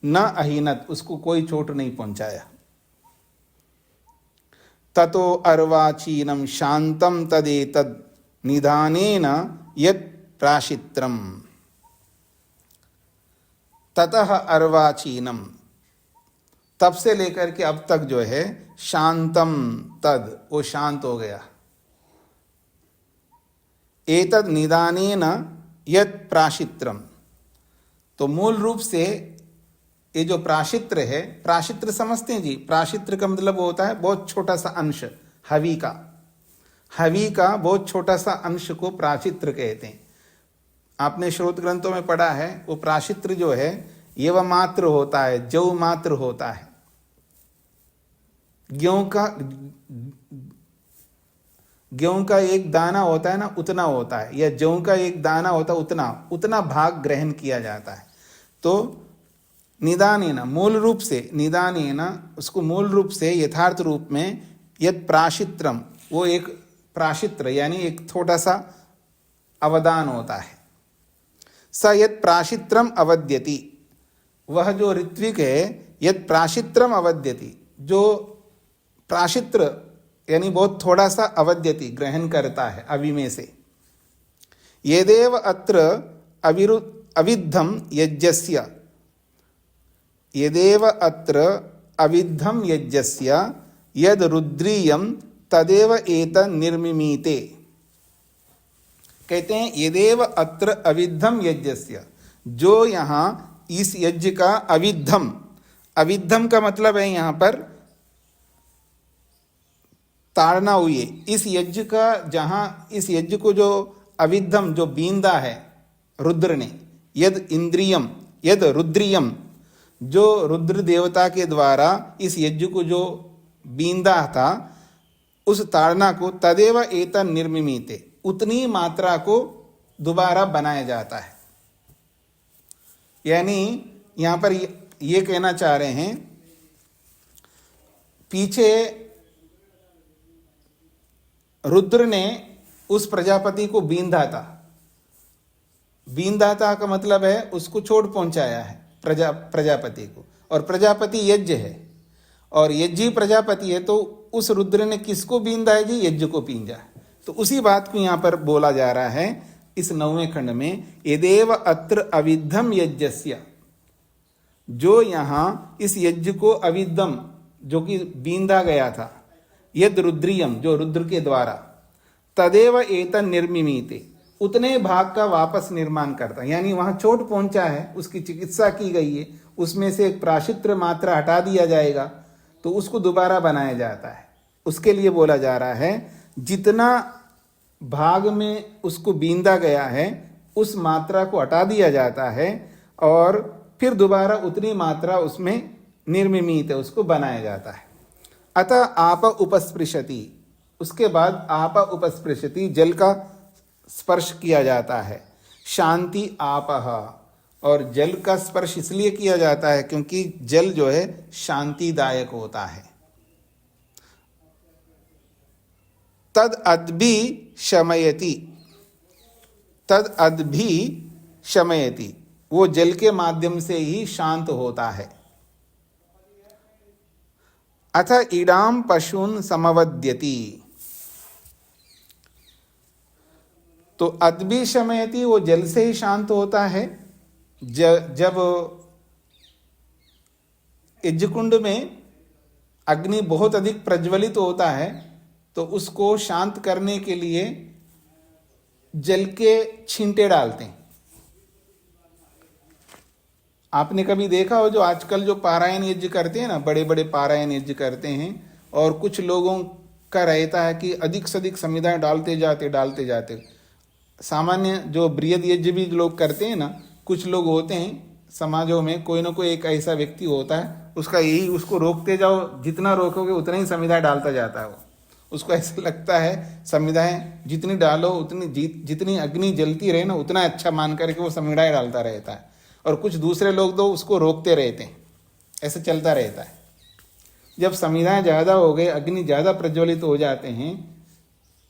S1: न अहीनत, उसको कोई चोट नहीं पहुंचाया। ततो अर्वाचीनम शांतम तदेतद निधानेन यत् प्राशित्रम, ततः अर्वाचीनम, तब से लेकर के अब तक जो है शांतम तद, वो शांत हो गया, एतद निदानेन यत् प्राशित्रम, तो मूल रूप से ये जो प्राशित्र है, प्राशित्र समझते हैं जी, प्राशित्र का मतलब होता है बहुत छोटा सा अंश, हवि का, हवि का बहुत छोटा सा अंश को प्राशित्र कहते हैं। आपने श्रोत ग्रंथों में पढ़ा है, वो प्राशित्र जो है यव मात्र होता है, जव मात्र होता है, गेहूं का एक दाना होता है ना, उतना होता है, या जौ का एक दाना होता है, उतना भाग ग्रहण किया जाता है। तो निदानेन, मूल रूप से निदानेन, उसको मूल रूप से यथार्थ रूप में यद प्राशित्रम, वो एक प्राशित्र यानी एक छोटा सा अवदान होता है। स यद प्राशित्रम अवद्यति, वह जो ऋत्विक है यद प्राशित्रम अवद्यति, जो प्राशित्र यानी बहुत थोड़ा सा अवद्यति ग्रहण करता है अवि में से। यदेव अत्र अविद्धम यज्ञस्य, यदेव अत्र अविद्धम यज्ञस्य यद रुद्रीयम तदेव एतन् निर्मिमीते, कहते हैं यदेव अत्र अविद्धम यज्ञस्य, जो यहाँ इस यज्ञ का अविद्धम, अविद्धम का मतलब है यहाँ पर ताड़ना हुई है, इस यज्ञ का, जहाँ इस यज्ञ को जो अविद्धम जो बींदा है रुद्र ने, यद इंद्रियम यद रुद्रियम, जो रुद्र देवता के द्वारा इस यज्ञ को जो बींदा था, उस ताड़ना को तदेव एतन् निर्मिमीते, उतनी मात्रा को दोबारा बनाया जाता है। यानी यहाँ पर ये कहना चाह रहे हैं, पीछे रुद्र ने उस प्रजापति को बींधा था, बींधा था का मतलब है उसको चोट पहुंचाया है प्रजापति को, और प्रजापति यज्ञ है और यज्ञी प्रजापति है, तो उस रुद्र ने किसको बींधा है जी? यज्ञ को बींधा है। तो उसी बात को यहाँ पर बोला जा रहा है, इस 9वें खंड में यदेव अत्र अविद्धम यज्ञस्य, जो यहाँ इस यज्ञ को अविद्धम, जो कि बींधा गया था, यद रुद्रियम, जो रुद्र के द्वारा, तदेव एतन निर्मिमीते, उतने भाग का वापस निर्माण करता है। यानी वहां चोट पहुंचा है, उसकी चिकित्सा की गई है, उसमें से एक प्राशित्र मात्रा हटा दिया जाएगा तो उसको दोबारा बनाया जाता है। उसके लिए बोला जा रहा है जितना भाग में उसको बींदा गया है उस मात्रा को हटा दिया जाता है और फिर दोबारा उतनी मात्रा उसमें निर्मिमीत है, उसको बनाया जाता है। अतः आप उपस्पृशति, उसके बाद आप उपस्पृशति, जल का स्पर्श किया जाता है। शांति आपह, और जल का स्पर्श इसलिए किया जाता है क्योंकि जल जो है शांतिदायक होता है। तद अद्भि शमयति, तद अद्भि शमयति, वो जल के माध्यम से ही शांत होता है। अथ इडाम पशून समवद्यति, तो अद्भि शमयति, वो जल से ही शांत होता है। जब यज्ञकुंड में अग्नि बहुत अधिक प्रज्वलित होता है तो उसको शांत करने के लिए जल के छींटे डालते हैं। आपने कभी देखा हो जो आजकल जो पारायण यज्ञ करते हैं ना, बड़े बड़े पारायण यज्ञ करते हैं, और कुछ लोगों का रहता है कि अधिक से अधिक संविधाएं डालते जाते। सामान्य जो बृहद यज्ञ भी लोग करते हैं ना, कुछ लोग होते हैं समाजों में, कोई ना कोई एक ऐसा व्यक्ति होता है, उसका यही, उसको रोकते जाओ, जितना रोकोगे उतना ही संविधाएं डालता जाता है। वो उसको ऐसा लगता है संविधाएं जितनी डालो उतनी जितनी अग्नि जलती रहे ना, उतना अच्छा मान करके वो संविधाएं डालता रहता है। और कुछ दूसरे लोग तो उसको रोकते रहते हैं, ऐसे चलता रहता है। जब संविधाएं ज़्यादा हो गए, अग्नि ज़्यादा प्रज्वलित हो जाते हैं,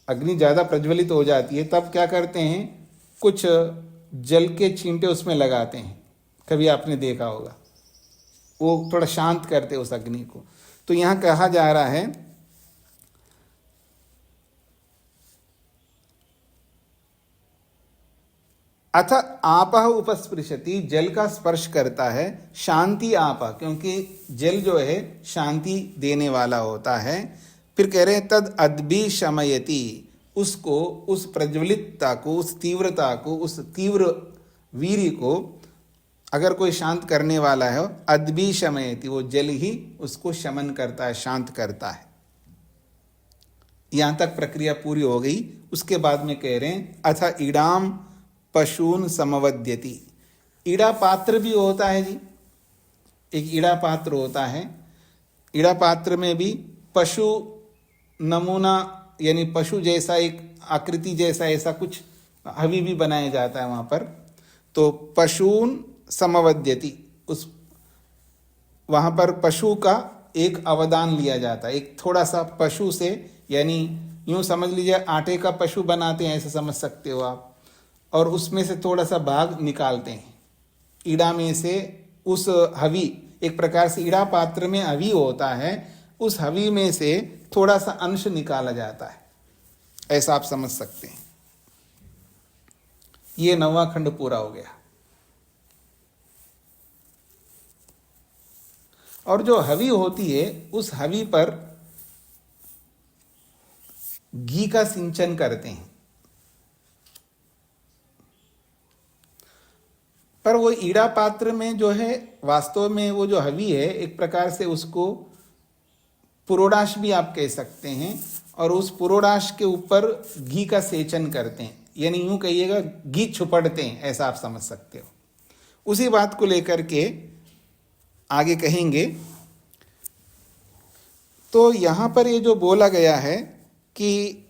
S1: अग्नि ज़्यादा प्रज्वलित हो जाती है, तब क्या करते हैं, कुछ जल के छींटे उसमें लगाते हैं। कभी आपने देखा होगा, वो थोड़ा शांत करते उस अग्नि को। तो यहाँ कहा जा रहा है अथ आपह उपस्पृशति, जल का स्पर्श करता है। शांति आपह, क्योंकि जल जो है शांति देने वाला होता है। फिर कह रहे हैं तद अद्भि शमयति, उसको, उस प्रज्वलितता को, उस तीव्रता को, उस तीव्र वीर्य को अगर कोई शांत करने वाला है, अद्भि शमयति, वो जल ही उसको शमन करता है, शांत करता है। यहां तक प्रक्रिया पूरी हो गई। उसके बाद में कह रहे हैं अथ इडाम पशून समवद्यति, ईड़ा पात्र भी होता है जी, एक ईड़ा पात्र होता है। ईड़ा पात्र में भी पशु नमूना, यानी पशु जैसा एक आकृति जैसा ऐसा कुछ हवि भी बनाया जाता है वहाँ पर। तो पशून समवद्यति, उस वहाँ पर पशु का एक अवदान लिया जाता है, एक थोड़ा सा पशु से, यानी यूँ समझ लीजिए आटे का पशु बनाते हैं, ऐसे समझ सकते हो आप, और उसमें से थोड़ा सा भाग निकालते हैं ईड़ा में से। उस हवि, एक प्रकार से ईड़ा पात्र में हवि होता है, उस हवि में से थोड़ा सा अंश निकाला जाता है, ऐसा आप समझ सकते हैं। ये 9वां खंड पूरा हो गया। और जो हवि होती है, उस हवि पर घी का सिंचन करते हैं। पर वो ईड़ा पात्र में जो है, वास्तव में वो जो हवि है, एक प्रकार से उसको पुरोडाश भी आप कह सकते हैं, और उस पुरोडाश के ऊपर घी का सेचन करते हैं, यानी यूं कहिएगा घी छुपड़ते हैं, ऐसा आप समझ सकते हो। उसी बात को लेकर के आगे कहेंगे। तो यहां पर ये जो बोला गया है कि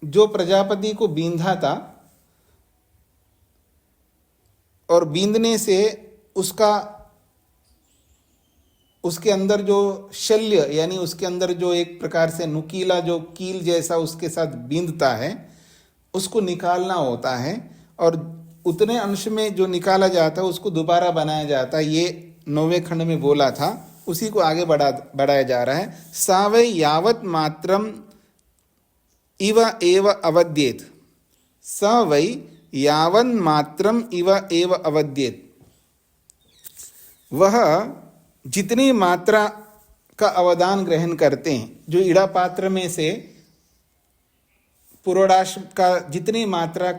S1: जो प्रजापति को बींधा था और बींदने से उसके अंदर जो शल्य, यानी उसके अंदर जो एक प्रकार से नुकीला जो कील जैसा उसके साथ बींदता है, उसको निकालना होता है, और उतने अंश में जो निकाला जाता है उसको दोबारा बनाया जाता है। ये 9वें खंड में बोला था, उसी को आगे बढ़ाया जा रहा है। सावै यावत मात्रम इव एव अवद्येत, स वै यावन मात्रम इव एव अवद्येत। वह जितनी मात्रा का अवदान ग्रहण करते हैं, जो ईड़ा पात्र में से पुरोडाश का जितनी मात्रा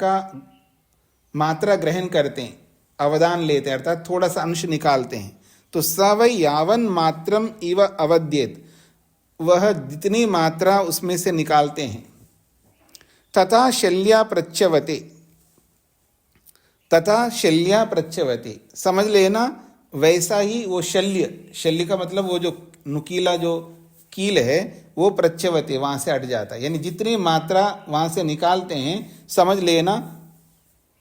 S1: ग्रहण करते हैं, अवदान लेते हैं, अर्थात थोड़ा सा अंश निकालते हैं, तो स वै यावन मात्रम इव अवद्येत, वह जितनी मात्रा उसमें से निकालते हैं। तथा शल्या प्रच्यवते, तथा शल्या प्रच्यवते, समझ लेना वैसा ही वो शल्य का मतलब वो जो नुकीला जो कील है वो प्रच्यवते वहां से हट जाता है, यानी जितनी मात्रा वहां से निकालते हैं समझ लेना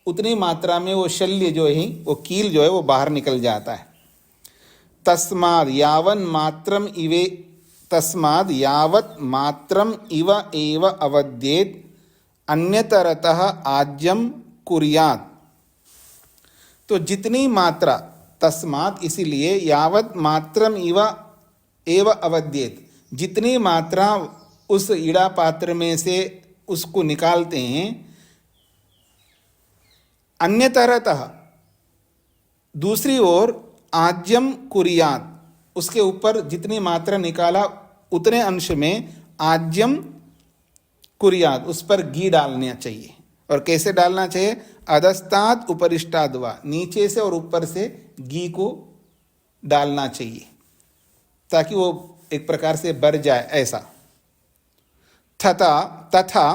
S1: उतनी मात्रा में वो शल्य जो है, वो कील जो है वो बाहर निकल जाता है। तस्माद यावन मात्रम इवे, तस्माद यावत मात्रम इव एव अवद्येत अन्यतरतः आज्यम कुर्यात्। तो जितनी मात्रा, तस्मात् इसीलिए, यावत मात्रम इव एव अवद्येत, जितनी मात्रा उस ईड़ा पात्र में से उसको निकालते हैं, अन्यतरतः दूसरी ओर आज्यम कुर्यात्, उसके ऊपर जितनी मात्रा निकाला उतने अंश में आज्यम कुर्यात्, उस पर घी डालना चाहिए। और कैसे डालना चाहिए? अधस्तात् उपरिष्टाद् वा, नीचे से और ऊपर से घी को डालना चाहिए ताकि वो एक प्रकार से भर जाए, ऐसा। तथा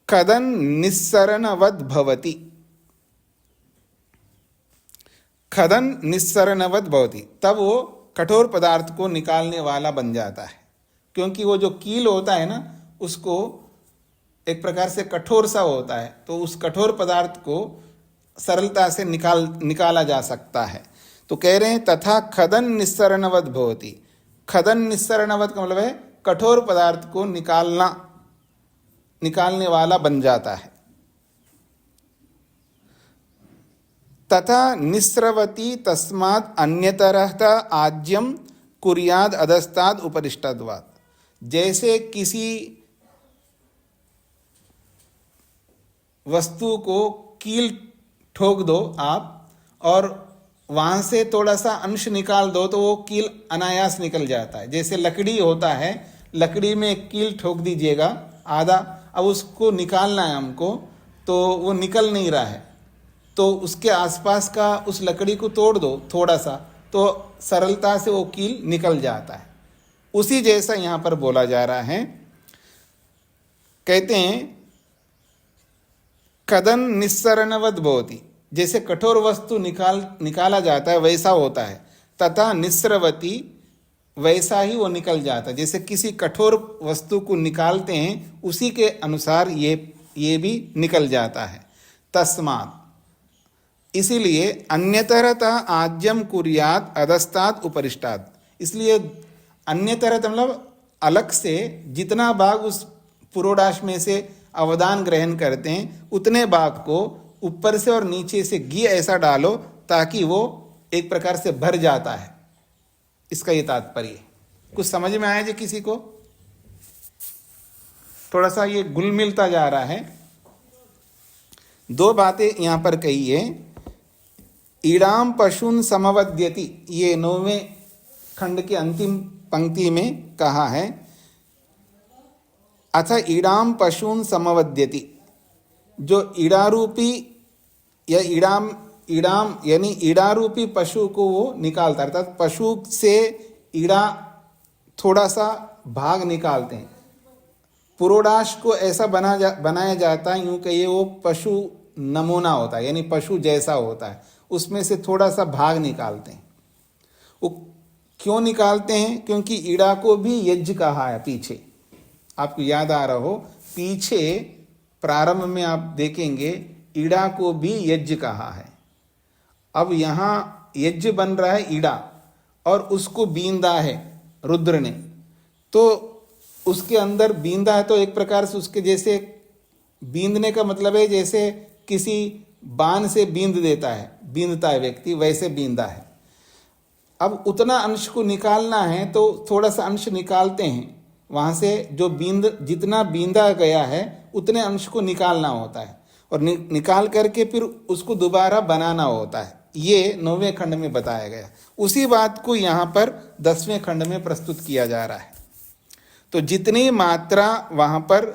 S1: कदन निस्सरणवद भवति, खदन निस्सरणवद भवति, तब वो कठोर पदार्थ को निकालने वाला बन जाता है, क्योंकि वो जो कील होता है ना, उसको एक प्रकार से कठोर सा होता है, तो उस कठोर पदार्थ को सरलता से निकाला जा सकता है। तो कह रहे हैं तथा खदन निस्सरणवद भवति, खदन निस्सरणवद का मतलब है कठोर पदार्थ को निकालने वाला बन जाता है। तथा निस्रवती तस्मात् अन्यतरः आज्यम कुर्याद अधस्ताद उपरिष्टाद्वात्, जैसे किसी वस्तु को कील ठोक दो आप और वहां से थोड़ा सा अंश निकाल दो तो वो कील अनायास निकल जाता है। जैसे लकड़ी होता है, लकड़ी में एक कील ठोक दीजिएगा आधा, अब उसको निकालना है हमको, तो वो निकल नहीं रहा है, तो उसके आसपास का उस लकड़ी को तोड़ दो थोड़ा सा, तो सरलता से वो कील निकल जाता है। उसी जैसा यहाँ पर बोला जा रहा है। कहते हैं कदन निस्सरणवद भवति, जैसे कठोर वस्तु निकाला जाता है वैसा होता है। तथा निस्रवती, वैसा ही वो निकल जाता है, जैसे किसी कठोर वस्तु को निकालते हैं उसी के अनुसार ये भी निकल जाता है। तस्मात्, इसीलिए अन्यतरतः आज्यम कुर्यात् अधस्तात् उपरिष्टात्, इसलिए अन्यतरतः मतलब अलग से जितना भाग उस पुरोडाश में से अवदान ग्रहण करते हैं उतने भाग को ऊपर से और नीचे से घी ऐसा डालो ताकि वो एक प्रकार से भर जाता है। इसका ये तात्पर्य। कुछ समझ में आया जी किसी को? थोड़ा सा ये घुल मिलता जा रहा है। दो बातें यहां पर कही है। ईड़ाम पशुन समवद्यति, ये 9वें खंड के अंतिम पंक्ति में कहा है। अथ ईड़ाम पशुन समवद्यति, जो ईड़ारूपी या ईड़ाम यानी ईड़ारूपी पशु को वो निकालता, अर्थात पशु से ईड़ा थोड़ा सा भाग निकालते हैं। पुरोडाश को ऐसा बनाया जाता है यूं कहिए वो पशु नमूना होता है, यानी पशु जैसा होता है, उसमें से थोड़ा सा भाग निकालते हैं। वो क्यों निकालते हैं? क्योंकि ईड़ा को भी यज्ञ कहा है। पीछे आपको याद आ रहा हो, पीछे प्रारंभ में आप देखेंगे ईड़ा को भी यज्ञ कहा है। अब यहाँ यज्ञ बन रहा है ईड़ा और उसको बींदा है रुद्र ने, तो उसके अंदर बींदा है, तो एक प्रकार से उसके जैसे बींदने का मतलब है जैसे किसी बाण से बींदता है व्यक्ति, वैसे बींदा है। अब उतना अंश को निकालना है तो थोड़ा सा अंश निकालते हैं, वहाँ से जो जितना बींदा गया है उतने अंश को निकालना होता है और निकाल करके फिर उसको दोबारा बनाना होता है। ये 9वें खंड में बताया गया। उसी बात को यहाँ पर 10वें खंड में प्रस्तुत किया जा रहा है। तो जितनी मात्रा वहाँ पर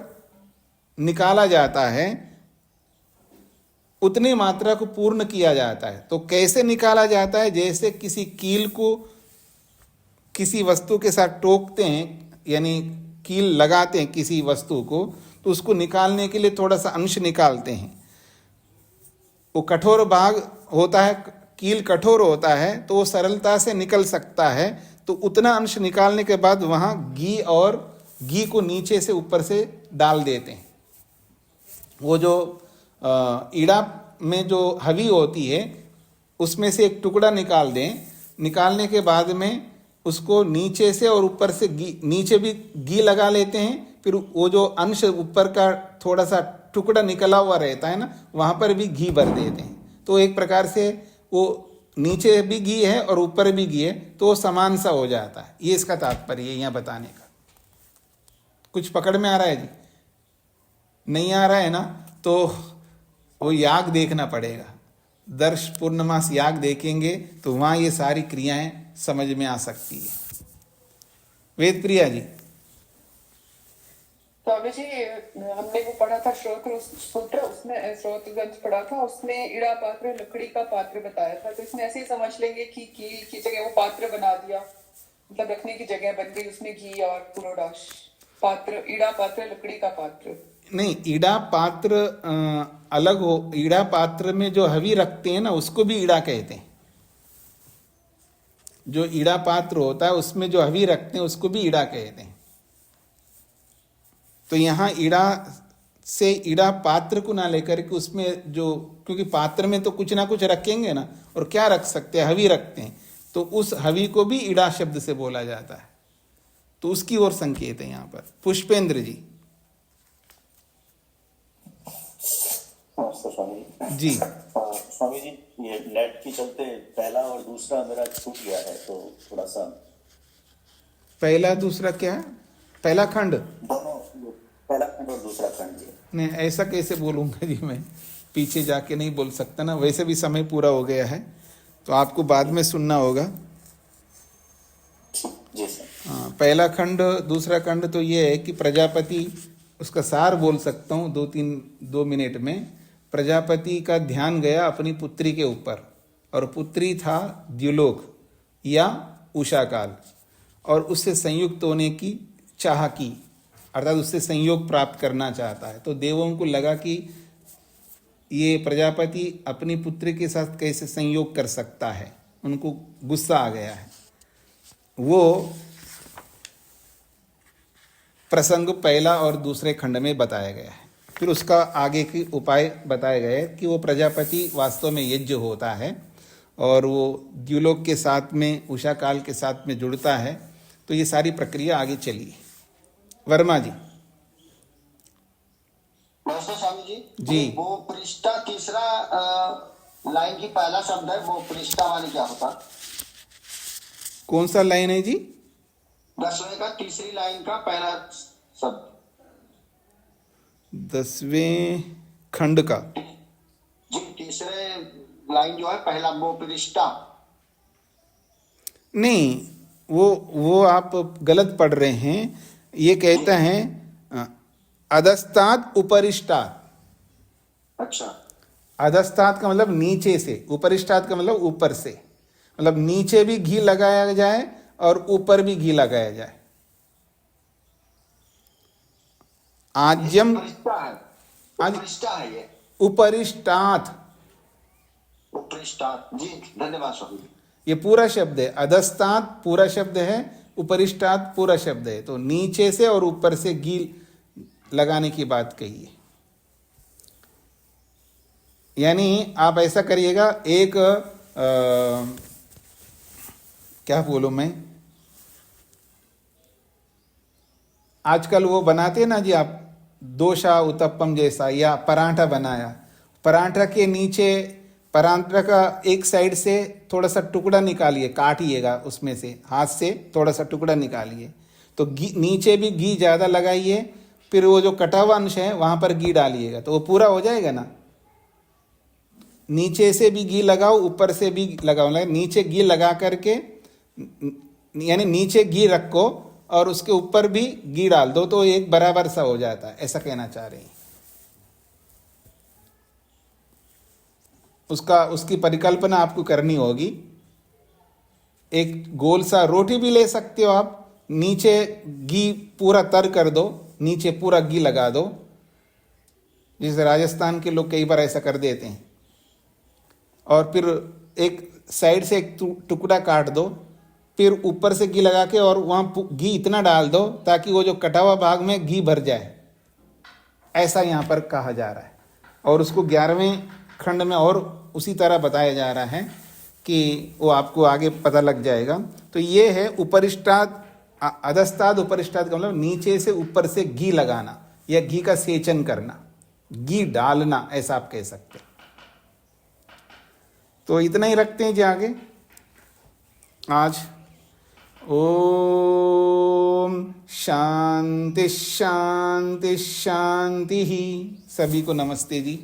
S1: निकाला जाता है उतनी मात्रा को पूर्ण किया जाता है। तो कैसे निकाला जाता है? जैसे किसी कील को किसी वस्तु के साथ टोकते हैं, यानी कील लगाते हैं किसी वस्तु को, तो उसको निकालने के लिए थोड़ा सा अंश निकालते हैं। वो कठोर भाग होता है, कील कठोर होता है तो वो सरलता से निकल सकता है। तो उतना अंश निकालने के बाद वहाँ घी को नीचे से ऊपर से डाल देते हैं। वो जो ईड़ा में जो हवी होती है उसमें से एक टुकड़ा निकाल दें। निकालने के बाद में उसको नीचे से और ऊपर से नीचे भी घी लगा लेते हैं। फिर वो जो अंश ऊपर का थोड़ा सा टुकड़ा निकला हुआ रहता है ना, वहाँ पर भी घी भर देते हैं। तो एक प्रकार से वो नीचे भी घी है और ऊपर भी घी है, तो वो समान सा हो जाता है। ये इसका तात्पर्य है यहाँ बताने का। कुछ पकड़ में आ रहा है जी? नहीं आ रहा है ना, तो वो याग देखना पड़ेगा। दर्श पूर्णमास याग देखेंगे तो वहाँ ये सारी क्रियाएं समझ में आ सकती है। वेद प्रिया जी।
S3: स्वामी जी, हमने वो पढ़ा था श्रोत्र सूत्र, उसमें श्रोत्रगंज पढ़ा था, उसमें ईड़ा पात्र लकड़ी का पात्र बताया था। तो इसमें ऐसे ही समझ लेंगे कि कील की जगह वो पात्र बना दिया, मतलब रखने की जगह बन गई, उसमें घी और पुरोडाश। पात्र, ईड़ा पात्र लकड़ी का पात्र
S1: नहीं, ईड़ा पात्र अलग हो। ईड़ा पात्र में जो हवी रखते हैं ना उसको भी ईड़ा कहते हैं। जो ईड़ा पात्र होता है उसमें जो हवी रखते हैं उसको भी ईड़ा कहते हैं। तो यहाँ ईड़ा से ईड़ा पात्र को ना लेकर के उसमें जो, क्योंकि पात्र में तो कुछ ना कुछ रखेंगे ना, और क्या रख सकते हैं? हवी रखते हैं, तो उस हवी को भी ईड़ा शब्द से बोला जाता है। तो उसकी ओर संकेत है यहाँ पर। पुष्पेंद्र जी।
S4: स्वामी
S1: जी
S4: स्वामी जी, ये नेट के चलते पहला और दूसरा मेरा छूट गया है, तो थोड़ा सा।
S1: पहला दूसरा क्या है? पहला खंड
S4: दोनों, पहला खंड और दूसरा खंड जी।
S1: नहीं, ऐसा कैसे बोलूँगा जी, मैं पीछे जाके नहीं बोल सकता ना। वैसे भी समय पूरा हो गया है तो आपको बाद में सुनना होगा।
S4: जी सर।
S1: हाँ, पहला खंड दूसरा खंड तो ये है कि प्रजापति, उसका सार बोल सकता हूँ 2 मिनट में। प्रजापति का ध्यान गया अपनी पुत्री के ऊपर, और पुत्री था द्युलोक या उषा काल, और उससे संयुक्त होने की चाह की, अर्थात उससे संयोग प्राप्त करना चाहता है। तो देवों को लगा कि ये प्रजापति अपनी पुत्री के साथ कैसे संयोग कर सकता है, उनको गुस्सा आ गया है। वो प्रसंग पहला और दूसरे खंड में बताया गया है। फिर उसका आगे की उपाय बताए गए कि वो प्रजापति वास्तव में यज्ञ होता है और वो द्युलोक के साथ में, उषा काल के साथ में जुड़ता है। तो ये सारी प्रक्रिया आगे चली। वर्मा जी।
S5: नमस्ते स्वामी जी।
S1: जी।
S5: वो पृष्ठा तीसरा लाइन की पहला शब्द है, वो पृष्ठा वाली क्या होता?
S1: कौन सा लाइन है जी?
S5: 10वें का तीसरी लाइन का पहला शब्द।
S1: 10वें खंड का
S5: जी, तीसरे लाइन जो है पहला, वो पृष्ठा।
S1: नहीं, वो आप गलत पढ़ रहे हैं। ये कहता है अधस्तात् उपरिष्टात्।
S5: अच्छा।
S1: अधस्तात् का मतलब नीचे से, उपरिष्टात् का मतलब ऊपर से, मतलब नीचे भी घी लगाया जाए और ऊपर भी घी लगाया जाए। आज्यम
S5: पृष्ठा है, पृष्ठा है ये।
S1: उपरिष्टात्,
S5: पृष्ठा। जी धन्यवाद स्वामी।
S1: ये पूरा शब्द है। अधस्तात् पूरा शब्द है, उपरिष्टात् पूरा शब्द है। तो नीचे से और ऊपर से घी लगाने की बात कही है। यानी आप ऐसा करिएगा, एक क्या बोलूं मैं, आजकल वो बनाते हैं ना जी आप, दोशा उत्तपम जैसा, या पराठा बनाया, पराठा के नीचे, पराठा का एक साइड से थोड़ा सा टुकड़ा निकालिए, काटिएगा उसमें से, हाथ से थोड़ा सा टुकड़ा निकालिए, तो घी नीचे भी घी ज़्यादा लगाइए, फिर वो जो कटा हुआ अंश है वहाँ पर घी डालिएगा तो वो पूरा हो जाएगा ना। नीचे से भी घी लगाओ, ऊपर से भी लगाओ, नीचे घी लगा करके यानी नीचे घी रखो और उसके ऊपर भी घी डाल दो तो एक बराबर सा हो जाता है, ऐसा कहना चाह रहे हैं। उसकी परिकल्पना आपको करनी होगी। एक गोल सा रोटी भी ले सकते हो आप, नीचे घी पूरा तर कर दो, नीचे पूरा घी लगा दो, जैसे राजस्थान के लोग कई बार ऐसा कर देते हैं। और फिर एक साइड से एक टुकड़ा काट दो, फिर ऊपर से घी लगा के और वहाँ घी इतना डाल दो ताकि वो जो कटा हुआ भाग में घी भर जाए, ऐसा यहाँ पर कहा जा रहा है। और उसको 11वें खंड में और उसी तरह बताया जा रहा है कि वो आपको आगे पता लग जाएगा। तो ये है उपरिष्टाद, अधस्ताद उपरिष्टाद का मतलब नीचे से ऊपर से घी लगाना या घी का सेचन करना, घी डालना, ऐसा आप कह सकते हैं। तो इतना ही रखते हैं जी आगे आज। ओम शांति शांति शांति ही। सभी को नमस्ते जी।